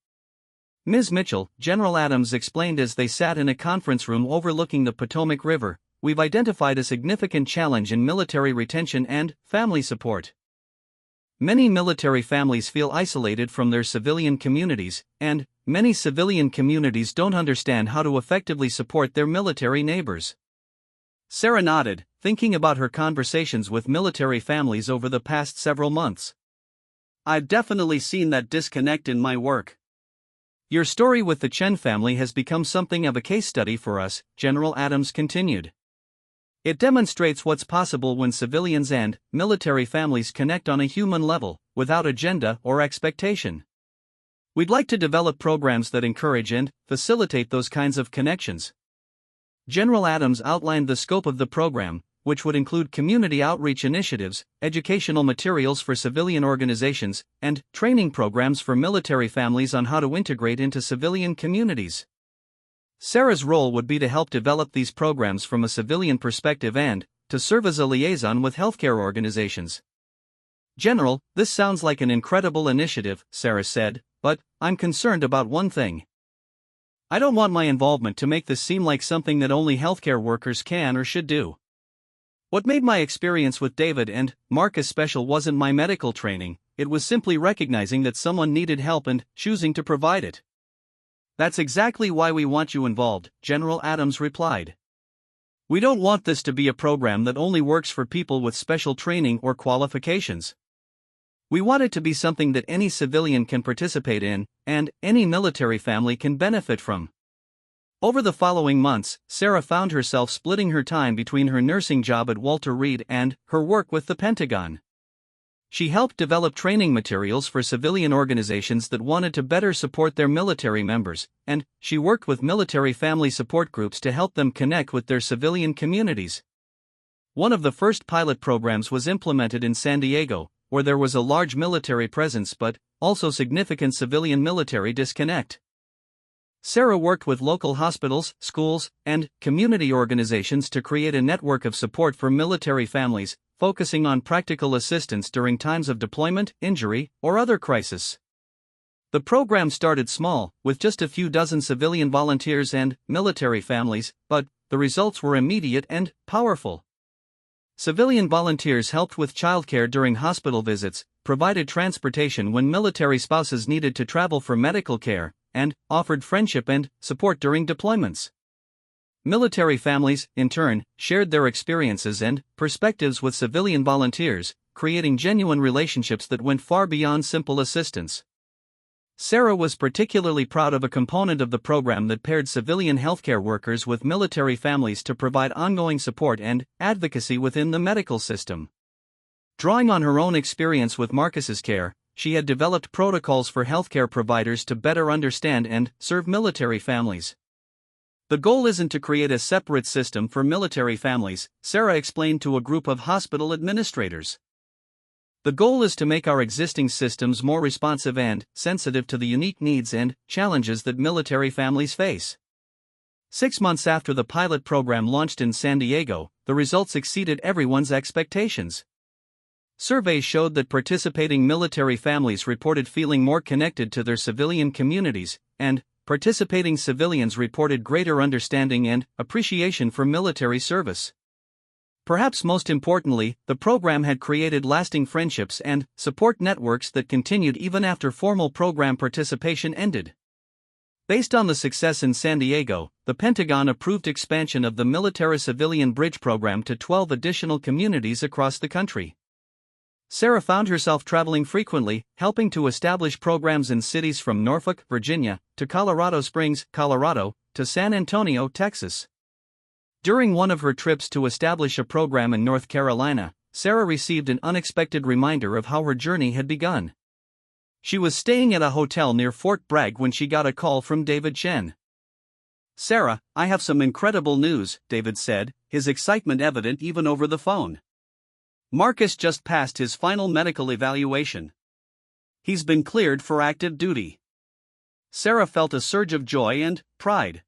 "Ms. Mitchell," General Adams explained as they sat in a conference room overlooking the Potomac River, "we've identified a significant challenge in military retention and family support. Many military families feel isolated from their civilian communities, and many civilian communities don't understand how to effectively support their military neighbors." Sarah nodded, thinking about her conversations with military families over the past several months. "I've definitely seen that disconnect in my work." "Your story with the Chen family has become something of a case study for us," General Adams continued. "It demonstrates what's possible when civilians and military families connect on a human level, without agenda or expectation. We'd like to develop programs that encourage and facilitate those kinds of connections." General Adams outlined the scope of the program, which would include community outreach initiatives, educational materials for civilian organizations, and training programs for military families on how to integrate into civilian communities. Sarah's role would be to help develop these programs from a civilian perspective and to serve as a liaison with healthcare organizations. "General, this sounds like an incredible initiative," Sarah said, "but I'm concerned about one thing. I don't want my involvement to make this seem like something that only healthcare workers can or should do. What made my experience with David and Marcus special wasn't my medical training, it was simply recognizing that someone needed help and choosing to provide it." "That's exactly why we want you involved," General Adams replied. We don't want this to be a program that only works for people with special training or qualifications. We want it to be something that any civilian can participate in, and any military family can benefit from. Over the following months, Sarah found herself splitting her time between her nursing job at Walter Reed and her work with the Pentagon. She helped develop training materials for civilian organizations that wanted to better support their military members, and she worked with military family support groups to help them connect with their civilian communities. One of the first pilot programs was implemented in San Diego, where there was a large military presence but also significant civilian military disconnect. Sarah worked with local hospitals, schools, and community organizations to create a network of support for military families, focusing on practical assistance during times of deployment, injury, or other crisis. The program started small, with just a few dozen civilian volunteers and military families, but the results were immediate and powerful. Civilian volunteers helped with childcare during hospital visits, provided transportation when military spouses needed to travel for medical care, and offered friendship and support during deployments. Military families, in turn, shared their experiences and perspectives with civilian volunteers, creating genuine relationships that went far beyond simple assistance. Sarah was particularly proud of a component of the program that paired civilian healthcare workers with military families to provide ongoing support and advocacy within the medical system. Drawing on her own experience with Marcus's care, she had developed protocols for healthcare providers to better understand and serve military families. The goal isn't to create a separate system for military families, Sarah explained to a group of hospital administrators. The goal is to make our existing systems more responsive and sensitive to the unique needs and challenges that military families face. 6 months after the pilot program launched in San Diego, the results exceeded everyone's expectations. Surveys showed that participating military families reported feeling more connected to their civilian communities, and participating civilians reported greater understanding and appreciation for military service. Perhaps most importantly, the program had created lasting friendships and support networks that continued even after formal program participation ended. Based on the success in San Diego, the Pentagon approved expansion of the military-civilian bridge program to 12 additional communities across the country. Sarah found herself traveling frequently, helping to establish programs in cities from Norfolk, Virginia, to Colorado Springs, Colorado, to San Antonio, Texas. During one of her trips to establish a program in North Carolina, Sarah received an unexpected reminder of how her journey had begun. She was staying at a hotel near Fort Bragg when she got a call from David Chen. "Sarah, I have some incredible news," David said, his excitement evident even over the phone. "Marcus just passed his final medical evaluation. He's been cleared for active duty." Sarah felt a surge of joy and pride.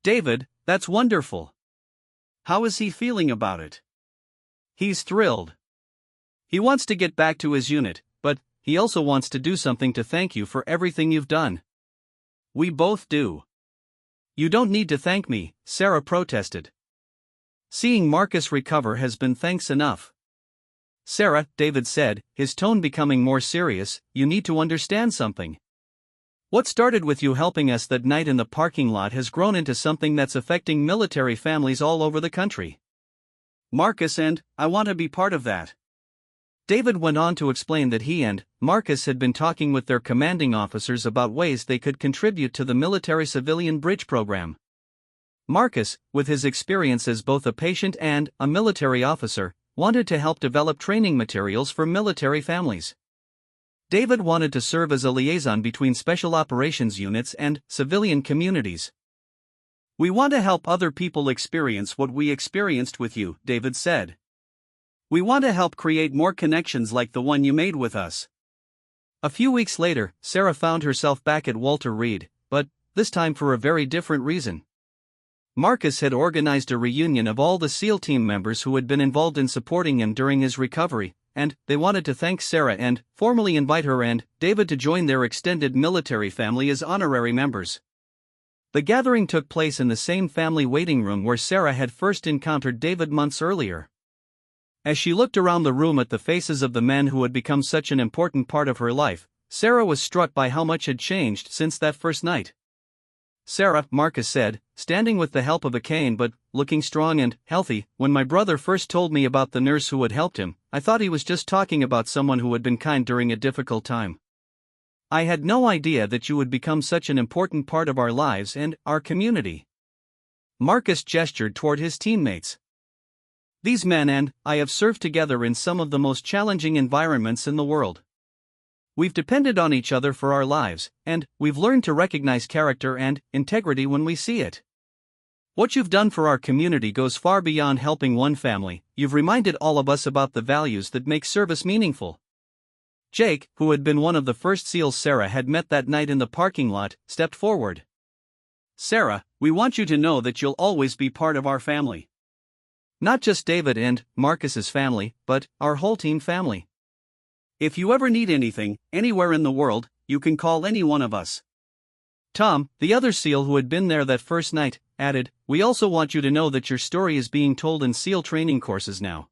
"David, that's wonderful. How is he feeling about it?" "He's thrilled. He wants to get back to his unit, but he also wants to do something to thank you for everything you've done." "We both do." "You don't need to thank me," Sarah protested. "Seeing Marcus recover has been thanks enough." "Sarah," David said, his tone becoming more serious, "you need to understand something. What started with you helping us that night in the parking lot has grown into something that's affecting military families all over the country. Marcus and I want to be part of that." David went on to explain that he and Marcus had been talking with their commanding officers about ways they could contribute to the military-civilian bridge program. Marcus, with his experience as both a patient and a military officer, wanted to help develop training materials for military families. David wanted to serve as a liaison between special operations units and civilian communities. "We want to help other people experience what we experienced with you," David said. "We want to help create more connections like the one you made with us." A few weeks later, Sarah found herself back at Walter Reed, but this time for a very different reason. Marcus had organized a reunion of all the SEAL team members who had been involved in supporting him during his recovery, and they wanted to thank Sarah and formally invite her and David to join their extended military family as honorary members. The gathering took place in the same family waiting room where Sarah had first encountered David months earlier. As she looked around the room at the faces of the men who had become such an important part of her life, Sarah was struck by how much had changed since that first night. Sarah, Marcus said, standing with the help of a cane but looking strong and healthy. When my brother first told me about the nurse who had helped him, I thought he was just talking about someone who had been kind during a difficult time. I had no idea that you would become such an important part of our lives and our community. Marcus gestured toward his teammates. These men and I have served together in some of the most challenging environments in the world. We've depended on each other for our lives, and we've learned to recognize character and integrity when we see it. What you've done for our community goes far beyond helping one family. You've reminded all of us about the values that make service meaningful. Jake, who had been one of the first SEALs Sarah had met that night in the parking lot, stepped forward. Sarah, we want you to know that you'll always be part of our family. Not just David and Marcus's family, but our whole team family. If you ever need anything, anywhere in the world, you can call any one of us. Tom, the other SEAL who had been there that first night, added, we also want you to know that your story is being told in SEAL training courses now.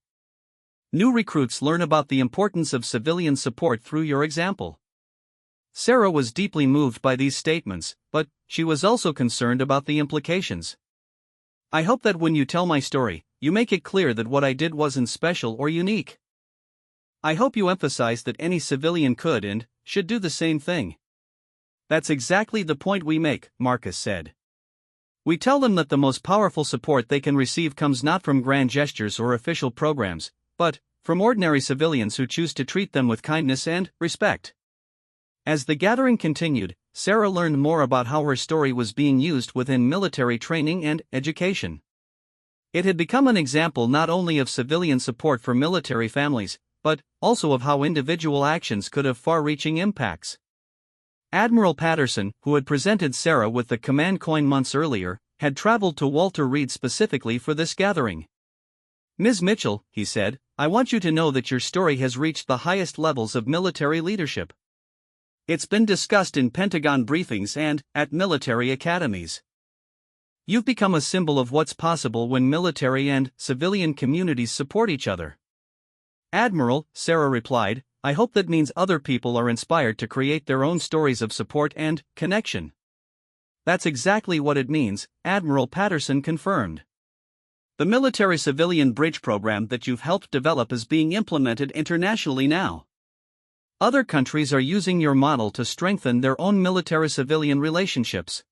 New recruits learn about the importance of civilian support through your example. Sarah was deeply moved by these statements, but she was also concerned about the implications. I hope that when you tell my story, you make it clear that what I did wasn't special or unique. I hope you emphasize that any civilian could and should do the same thing. That's exactly the point we make, Marcus said. We tell them that the most powerful support they can receive comes not from grand gestures or official programs, but from ordinary civilians who choose to treat them with kindness and respect. As the gathering continued, Sarah learned more about how her story was being used within military training and education. It had become an example not only of civilian support for military families, but also of how individual actions could have far-reaching impacts. Admiral Patterson, who had presented Sarah with the command coin months earlier, had traveled to Walter Reed specifically for this gathering. Ms. Mitchell, he said, I want you to know that your story has reached the highest levels of military leadership. It's been discussed in Pentagon briefings and at military academies. You've become a symbol of what's possible when military and civilian communities support each other. Admiral, Sarah replied, I hope that means other people are inspired to create their own stories of support and connection. That's exactly what it means, Admiral Patterson confirmed. The military-civilian bridge program that you've helped develop is being implemented internationally now. Other countries are using your model to strengthen their own military-civilian relationships.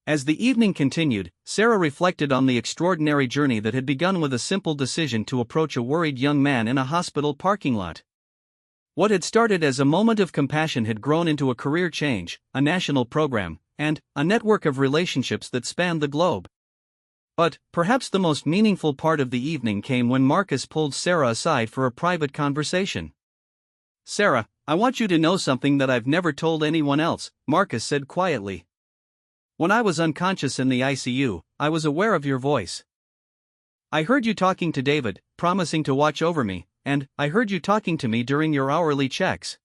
As the evening continued, Sarah reflected on the extraordinary journey that had begun with a simple decision to approach a worried young man in a hospital parking lot. What had started as a moment of compassion had grown into a career change, a national program, and a network of relationships that spanned the globe. But perhaps the most meaningful part of the evening came when Marcus pulled Sarah aside for a private conversation. Sarah, I want you to know something that I've never told anyone else, Marcus said quietly. When I was unconscious in the ICU, I was aware of your voice. I heard you talking to David, promising to watch over me, and I heard you talking to me during your hourly checks.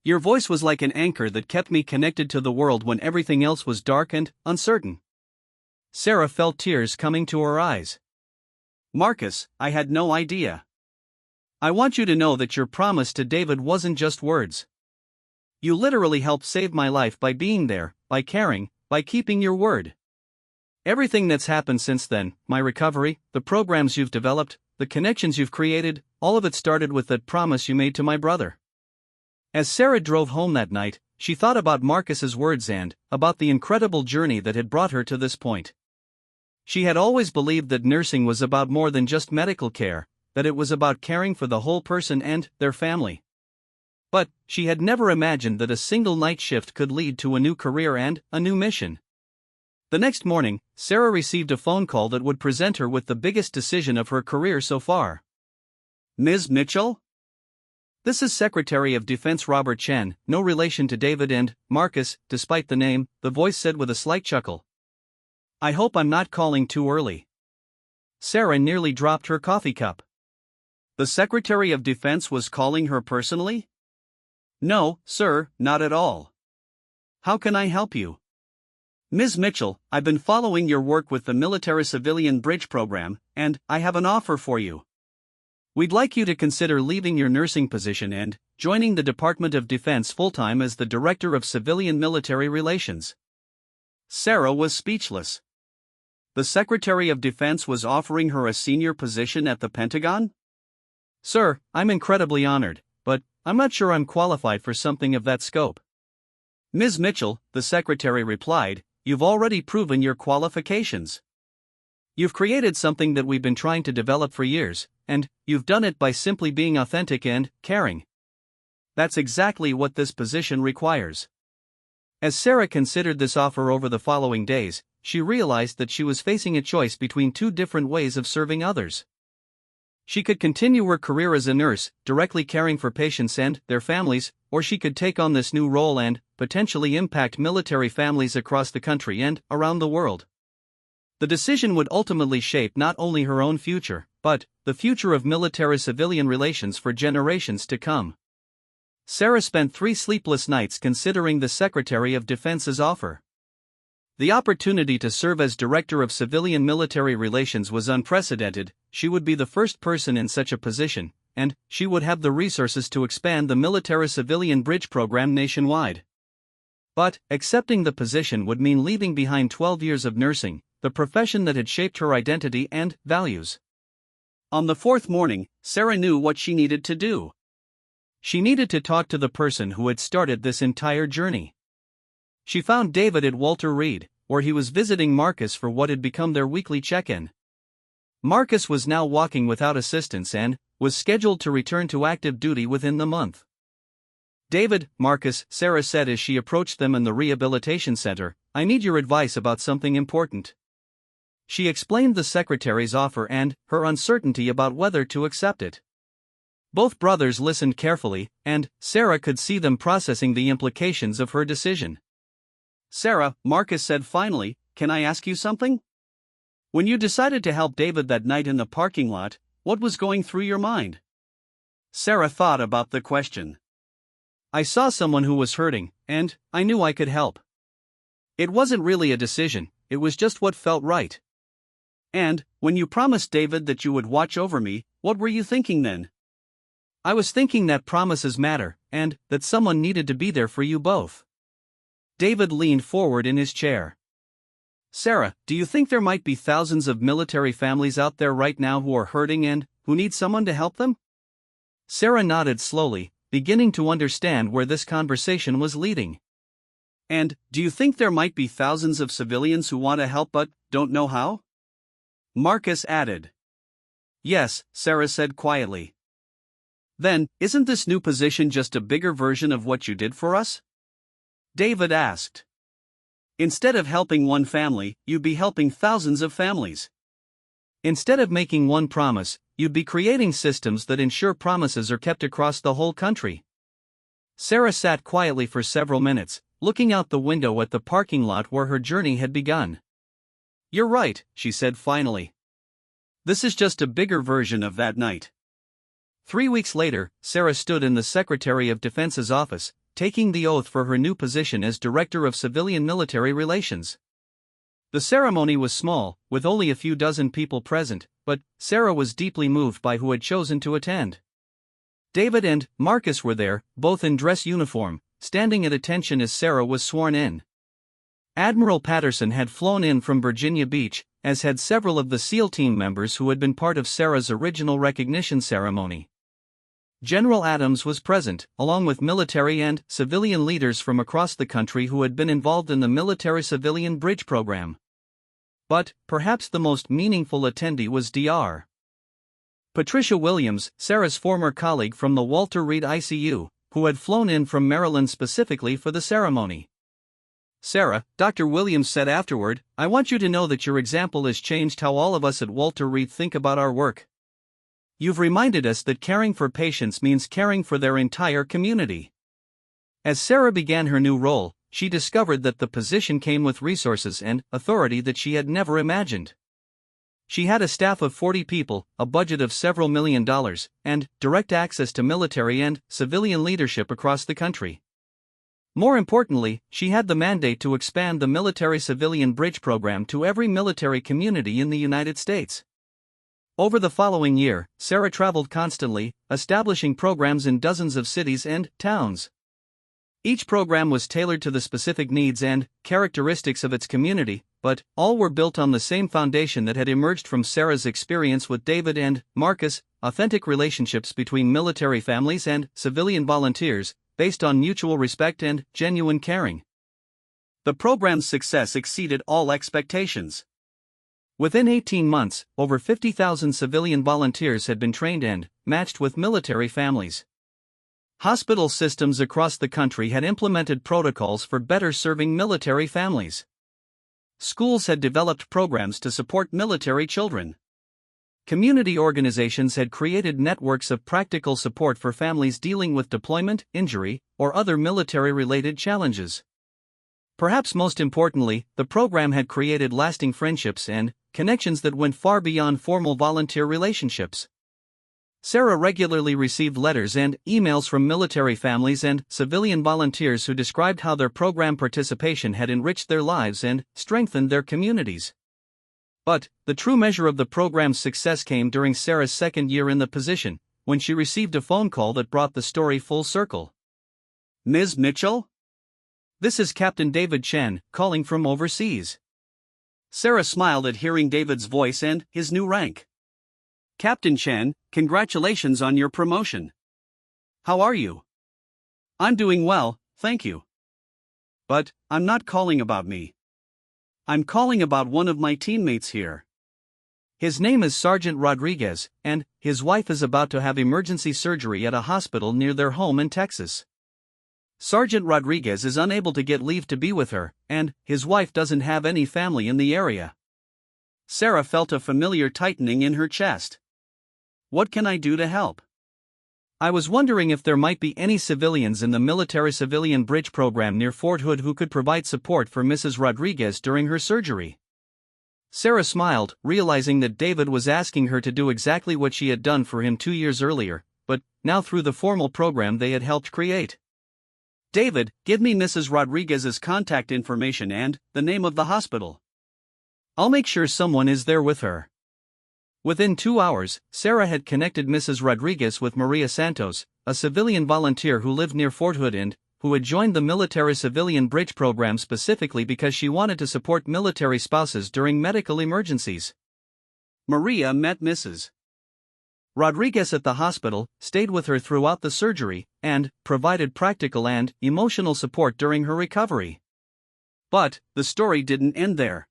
Your voice was like an anchor that kept me connected to the world when everything else was dark and uncertain. Sarah felt tears coming to her eyes. Marcus, I had no idea. I want you to know that your promise to David wasn't just words. You literally helped save my life by being there, by caring, by keeping your word. Everything that's happened since then, my recovery, the programs you've developed, the connections you've created, all of it started with that promise you made to my brother. As Sarah drove home that night, she thought about Marcus's words and about the incredible journey that had brought her to this point. She had always believed that nursing was about more than just medical care, that it was about caring for the whole person and their family. But she had never imagined that a single night shift could lead to a new career and a new mission. The next morning, Sarah received a phone call that would present her with the biggest decision of her career so far. Ms. Mitchell? This is Secretary of Defense Robert Chen, no relation to David and Marcus, despite the name, the voice said with a slight chuckle. I hope I'm not calling too early. Sarah nearly dropped her coffee cup. The Secretary of Defense was calling her personally? No, sir, not at all. How can I help you? Ms. Mitchell, I've been following your work with the military-civilian bridge program, and I have an offer for you. We'd like you to consider leaving your nursing position and joining the Department of Defense full-time as the Director of Civilian Military Relations. Sarah was speechless. The Secretary of Defense was offering her a senior position at the Pentagon? Sir, I'm incredibly honored, but I'm not sure I'm qualified for something of that scope. Ms. Mitchell, the Secretary replied, you've already proven your qualifications. You've created something that we've been trying to develop for years, and you've done it by simply being authentic and caring. That's exactly what this position requires. As Sarah considered this offer over the following days, she realized that she was facing a choice between two different ways of serving others. She could continue her career as a nurse, directly caring for patients and their families, or she could take on this new role and potentially impact military families across the country and around the world. The decision would ultimately shape not only her own future, but the future of military-civilian relations for generations to come. Sarah spent 3 sleepless nights considering the Secretary of Defense's offer. The opportunity to serve as Director of Civilian-Military Relations was unprecedented. She would be the first person in such a position, and she would have the resources to expand the military-civilian bridge program nationwide. But accepting the position would mean leaving behind 12 years of nursing, the profession that had shaped her identity and values. On the 4th morning, Sarah knew what she needed to do. She needed to talk to the person who had started this entire journey. She found David at Walter Reed, where he was visiting Marcus for what had become their weekly check-in. Marcus was now walking without assistance and was scheduled to return to active duty within the month. David, Marcus, Sarah said as she approached them in the rehabilitation center, I need your advice about something important. She explained the secretary's offer and her uncertainty about whether to accept it. Both brothers listened carefully, and Sarah could see them processing the implications of her decision. Sarah, Marcus said finally, can I ask you something? When you decided to help David that night in the parking lot, what was going through your mind? Sarah thought about the question. I saw someone who was hurting, and I knew I could help. It wasn't really a decision, it was just what felt right. And, when you promised David that you would watch over me, what were you thinking then? I was thinking that promises matter, and that someone needed to be there for you both. David leaned forward in his chair. Sarah, do you think there might be thousands of military families out there right now who are hurting and who need someone to help them? Sarah nodded slowly, beginning to understand where this conversation was leading. And, do you think there might be thousands of civilians who want to help but don't know how? Marcus added. Yes, Sarah said quietly. Then, isn't this new position just a bigger version of what you did for us? David asked. Instead of helping one family, you'd be helping thousands of families. Instead of making one promise, you'd be creating systems that ensure promises are kept across the whole country. Sarah sat quietly for several minutes, looking out the window at the parking lot where her journey had begun. You're right, she said finally. This is just a bigger version of that night. 3 weeks later, Sarah stood in the Secretary of Defense's office, taking the oath for her new position as Director of Civilian-Military Relations. The ceremony was small, with only a few dozen people present, but Sarah was deeply moved by who had chosen to attend. David and Marcus were there, both in dress uniform, standing at attention as Sarah was sworn in. Admiral Patterson had flown in from Virginia Beach, as had several of the SEAL team members who had been part of Sarah's original recognition ceremony. General Adams was present, along with military and civilian leaders from across the country who had been involved in the military-civilian bridge program. But, perhaps the most meaningful attendee was Dr. Patricia Williams, Sarah's former colleague from the Walter Reed ICU, who had flown in from Maryland specifically for the ceremony. Sarah, Dr. Williams said afterward, I want you to know that your example has changed how all of us at Walter Reed think about our work. You've reminded us that caring for patients means caring for their entire community. As Sarah began her new role, she discovered that the position came with resources and authority that she had never imagined. She had a staff of 40 people, a budget of several $1 million, and direct access to military and civilian leadership across the country. More importantly, she had the mandate to expand the military-civilian bridge program to every military community in the United States. Over the following year, Sarah traveled constantly, establishing programs in dozens of cities and towns. Each program was tailored to the specific needs and characteristics of its community, but all were built on the same foundation that had emerged from Sarah's experience with David and Marcus: authentic relationships between military families and civilian volunteers, based on mutual respect and genuine caring. The program's success exceeded all expectations. Within 18 months, over 50,000 civilian volunteers had been trained and matched with military families. Hospital systems across the country had implemented protocols for better serving military families. Schools had developed programs to support military children. Community organizations had created networks of practical support for families dealing with deployment, injury, or other military-related challenges. Perhaps most importantly, the program had created lasting friendships and connections that went far beyond formal volunteer relationships. Sarah regularly received letters and emails from military families and civilian volunteers who described how their program participation had enriched their lives and strengthened their communities. But the true measure of the program's success came during Sarah's second year in the position, when she received a phone call that brought the story full circle. "Ms. Mitchell? This is Captain David Chen, calling from overseas." Sarah smiled at hearing David's voice and his new rank. "Captain Chen, congratulations on your promotion. How are you?" "I'm doing well, thank you. But I'm not calling about me. I'm calling about one of my teammates here. His name is Sergeant Rodriguez, and his wife is about to have emergency surgery at a hospital near their home in Texas. Sergeant Rodriguez is unable to get leave to be with her, and his wife doesn't have any family in the area." Sarah felt a familiar tightening in her chest. "What can I do to help?" "I was wondering if there might be any civilians in the military civilian bridge program near Fort Hood who could provide support for Mrs. Rodriguez during her surgery." Sarah smiled, realizing that David was asking her to do exactly what she had done for him 2 years earlier, but now through the formal program they had helped create. "David, give me Mrs. Rodriguez's contact information and the name of the hospital. I'll make sure someone is there with her." Within 2 hours, Sarah had connected Mrs. Rodriguez with Maria Santos, a civilian volunteer who lived near Fort Hood and who had joined the military civilian bridge program specifically because she wanted to support military spouses during medical emergencies. Maria met Mrs. Rodriguez at the hospital, stayed with her throughout the surgery, and provided practical and emotional support during her recovery. But the story didn't end there.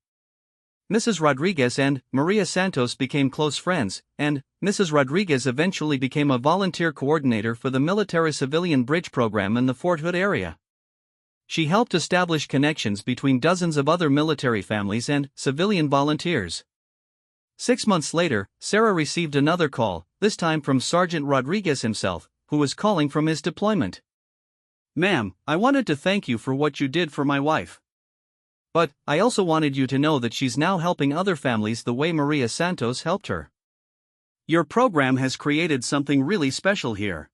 Mrs. Rodriguez and Maria Santos became close friends, and Mrs. Rodriguez eventually became a volunteer coordinator for the military civilian bridge program in the Fort Hood area. She helped establish connections between dozens of other military families and civilian volunteers. 6 months later, Sarah received another call, this time from Sergeant Rodriguez himself, who was calling from his deployment. "Ma'am, I wanted to thank you for what you did for my wife. But I also wanted you to know that she's now helping other families the way Maria Santos helped her. Your program has created something really special here."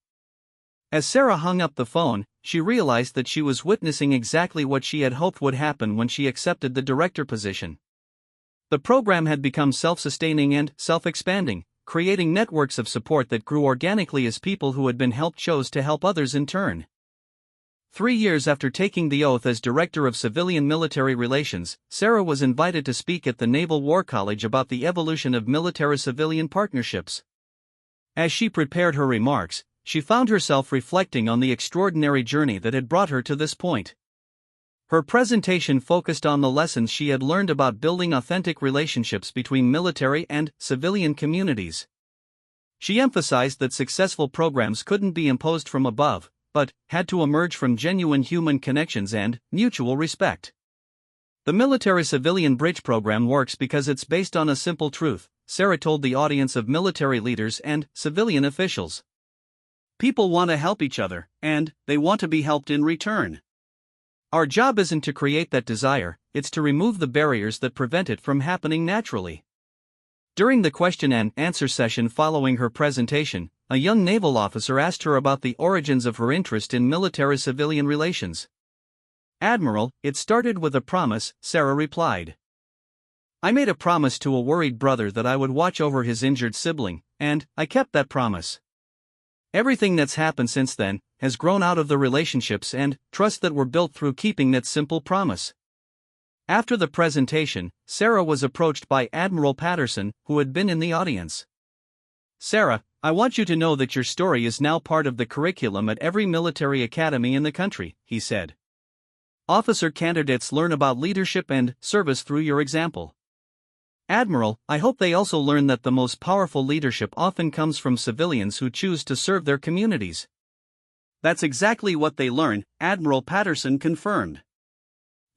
As Sarah hung up the phone, she realized that she was witnessing exactly what she had hoped would happen when she accepted the director position. The program had become self-sustaining and self-expanding, creating networks of support that grew organically as people who had been helped chose to help others in turn. 3 years after taking the oath as Director of Civilian Military Relations, Sarah was invited to speak at the Naval War College about the evolution of military-civilian partnerships. As she prepared her remarks, she found herself reflecting on the extraordinary journey that had brought her to this point. Her presentation focused on the lessons she had learned about building authentic relationships between military and civilian communities. She emphasized that successful programs couldn't be imposed from above, but had to emerge from genuine human connections and mutual respect. The military civilian bridge program works because it's based on a simple truth, Sarah told the audience of military leaders and civilian officials. People want to help each other, and they want to be helped in return. Our job isn't to create that desire, it's to remove the barriers that prevent it from happening naturally. During the question and answer session following her presentation, a young naval officer asked her about the origins of her interest in military-civilian relations. "Admiral, it started with a promise," Sarah replied. "I made a promise to a worried brother that I would watch over his injured sibling, and I kept that promise. Everything that's happened since then, has grown out of the relationships and trust that were built through keeping that simple promise. After the presentation, Sarah was approached by Admiral Patterson, who had been in the audience. "Sarah, I want you to know that your story is now part of the curriculum at every military academy in the country," he said. "Officer candidates learn about leadership and service through your example. Admiral, I hope they also learn that the most powerful leadership often comes from civilians who choose to serve their communities." "That's exactly what they learn," Admiral Patterson confirmed.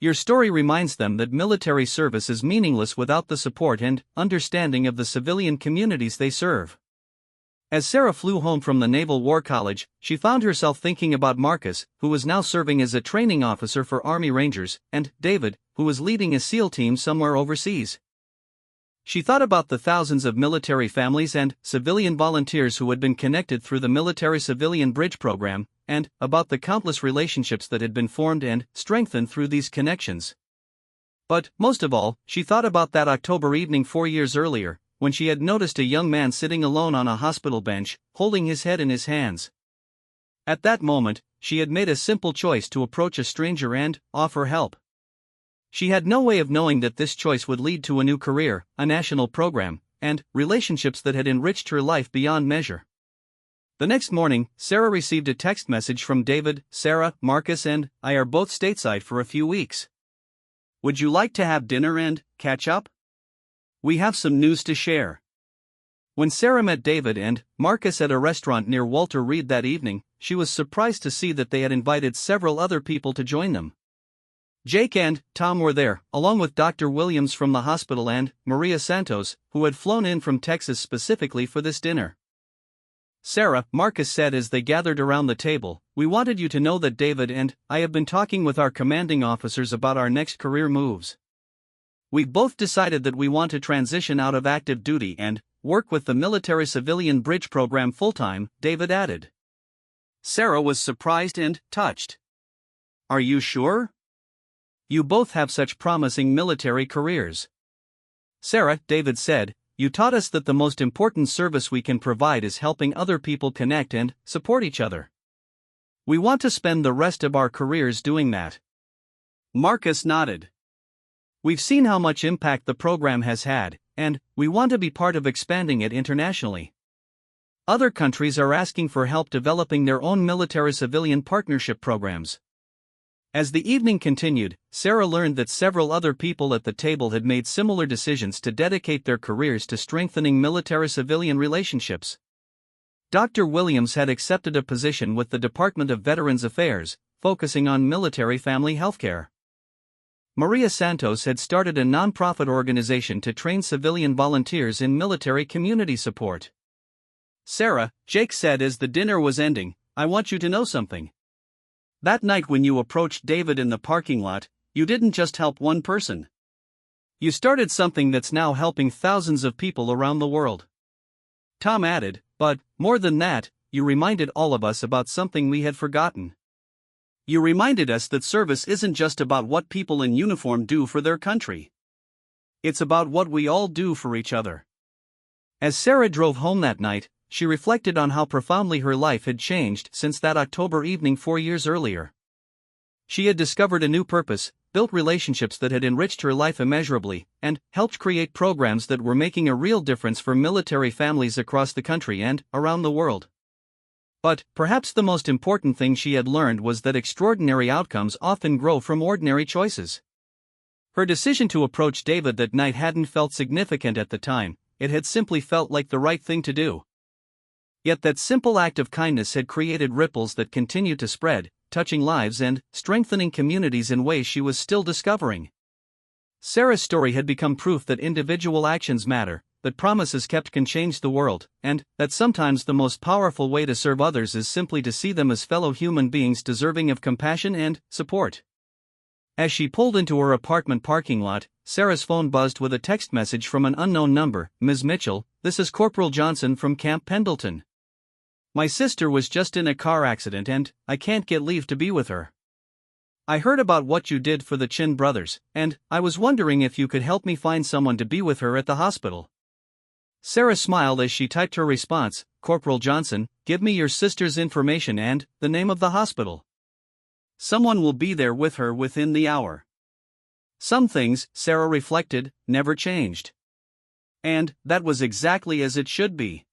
"Your story reminds them that military service is meaningless without the support and understanding of the civilian communities they serve." As Sarah flew home from the Naval War College, she found herself thinking about Marcus, who was now serving as a training officer for Army Rangers, and David, who was leading a SEAL team somewhere overseas. She thought about the thousands of military families and civilian volunteers who had been connected through the military-civilian bridge program, and about the countless relationships that had been formed and strengthened through these connections. But, most of all, she thought about that October evening 4 years earlier, when she had noticed a young man sitting alone on a hospital bench, holding his head in his hands. At that moment, she had made a simple choice to approach a stranger and offer help. She had no way of knowing that this choice would lead to a new career, a national program, and relationships that had enriched her life beyond measure. The next morning, Sarah received a text message from David. "Sarah, Marcus and I are both stateside for a few weeks. Would you like to have dinner and catch up? We have some news to share." When Sarah met David and Marcus at a restaurant near Walter Reed that evening, she was surprised to see that they had invited several other people to join them. Jake and Tom were there, along with Dr. Williams from the hospital and Maria Santos, who had flown in from Texas specifically for this dinner. "Sarah," Marcus said as they gathered around the table, "we wanted you to know that David and I have been talking with our commanding officers about our next career moves. We've both decided that we want to transition out of active duty and work with the military-civilian bridge program full-time," David added. Sarah was surprised and touched. "Are you sure? You both have such promising military careers." "Sarah," David said, "you taught us that the most important service we can provide is helping other people connect and support each other. We want to spend the rest of our careers doing that." Marcus nodded. "We've seen how much impact the program has had, and we want to be part of expanding it internationally. Other countries are asking for help developing their own military-civilian partnership programs." As the evening continued, Sarah learned that several other people at the table had made similar decisions to dedicate their careers to strengthening military-civilian relationships. Dr. Williams had accepted a position with the Department of Veterans Affairs, focusing on military family healthcare. Maria Santos had started a non-profit organization to train civilian volunteers in military community support. "Sarah," Jake said as the dinner was ending, "I want you to know something. That night when you approached David in the parking lot, you didn't just help one person. You started something that's now helping thousands of people around the world." Tom added, "But, more than that, you reminded all of us about something we had forgotten. You reminded us that service isn't just about what people in uniform do for their country. It's about what we all do for each other." As Sarah drove home that night, she reflected on how profoundly her life had changed since that October evening 4 years earlier. She had discovered a new purpose, built relationships that had enriched her life immeasurably, and helped create programs that were making a real difference for military families across the country and around the world. But perhaps the most important thing she had learned was that extraordinary outcomes often grow from ordinary choices. Her decision to approach David that night hadn't felt significant at the time, it had simply felt like the right thing to do. Yet that simple act of kindness had created ripples that continued to spread, touching lives and strengthening communities in ways she was still discovering. Sarah's story had become proof that individual actions matter, that promises kept can change the world, and that sometimes the most powerful way to serve others is simply to see them as fellow human beings deserving of compassion and support. As she pulled into her apartment parking lot, Sarah's phone buzzed with a text message from an unknown number. "Ms. Mitchell, this is Corporal Johnson from Camp Pendleton. My sister was just in a car accident and I can't get leave to be with her. I heard about what you did for the Chin brothers, and I was wondering if you could help me find someone to be with her at the hospital." Sarah smiled as she typed her response, Corporal Johnson, give me your sister's information and the name of the hospital. Someone will be there with her within the hour. Some things, Sarah reflected, never changed. And that was exactly as it should be.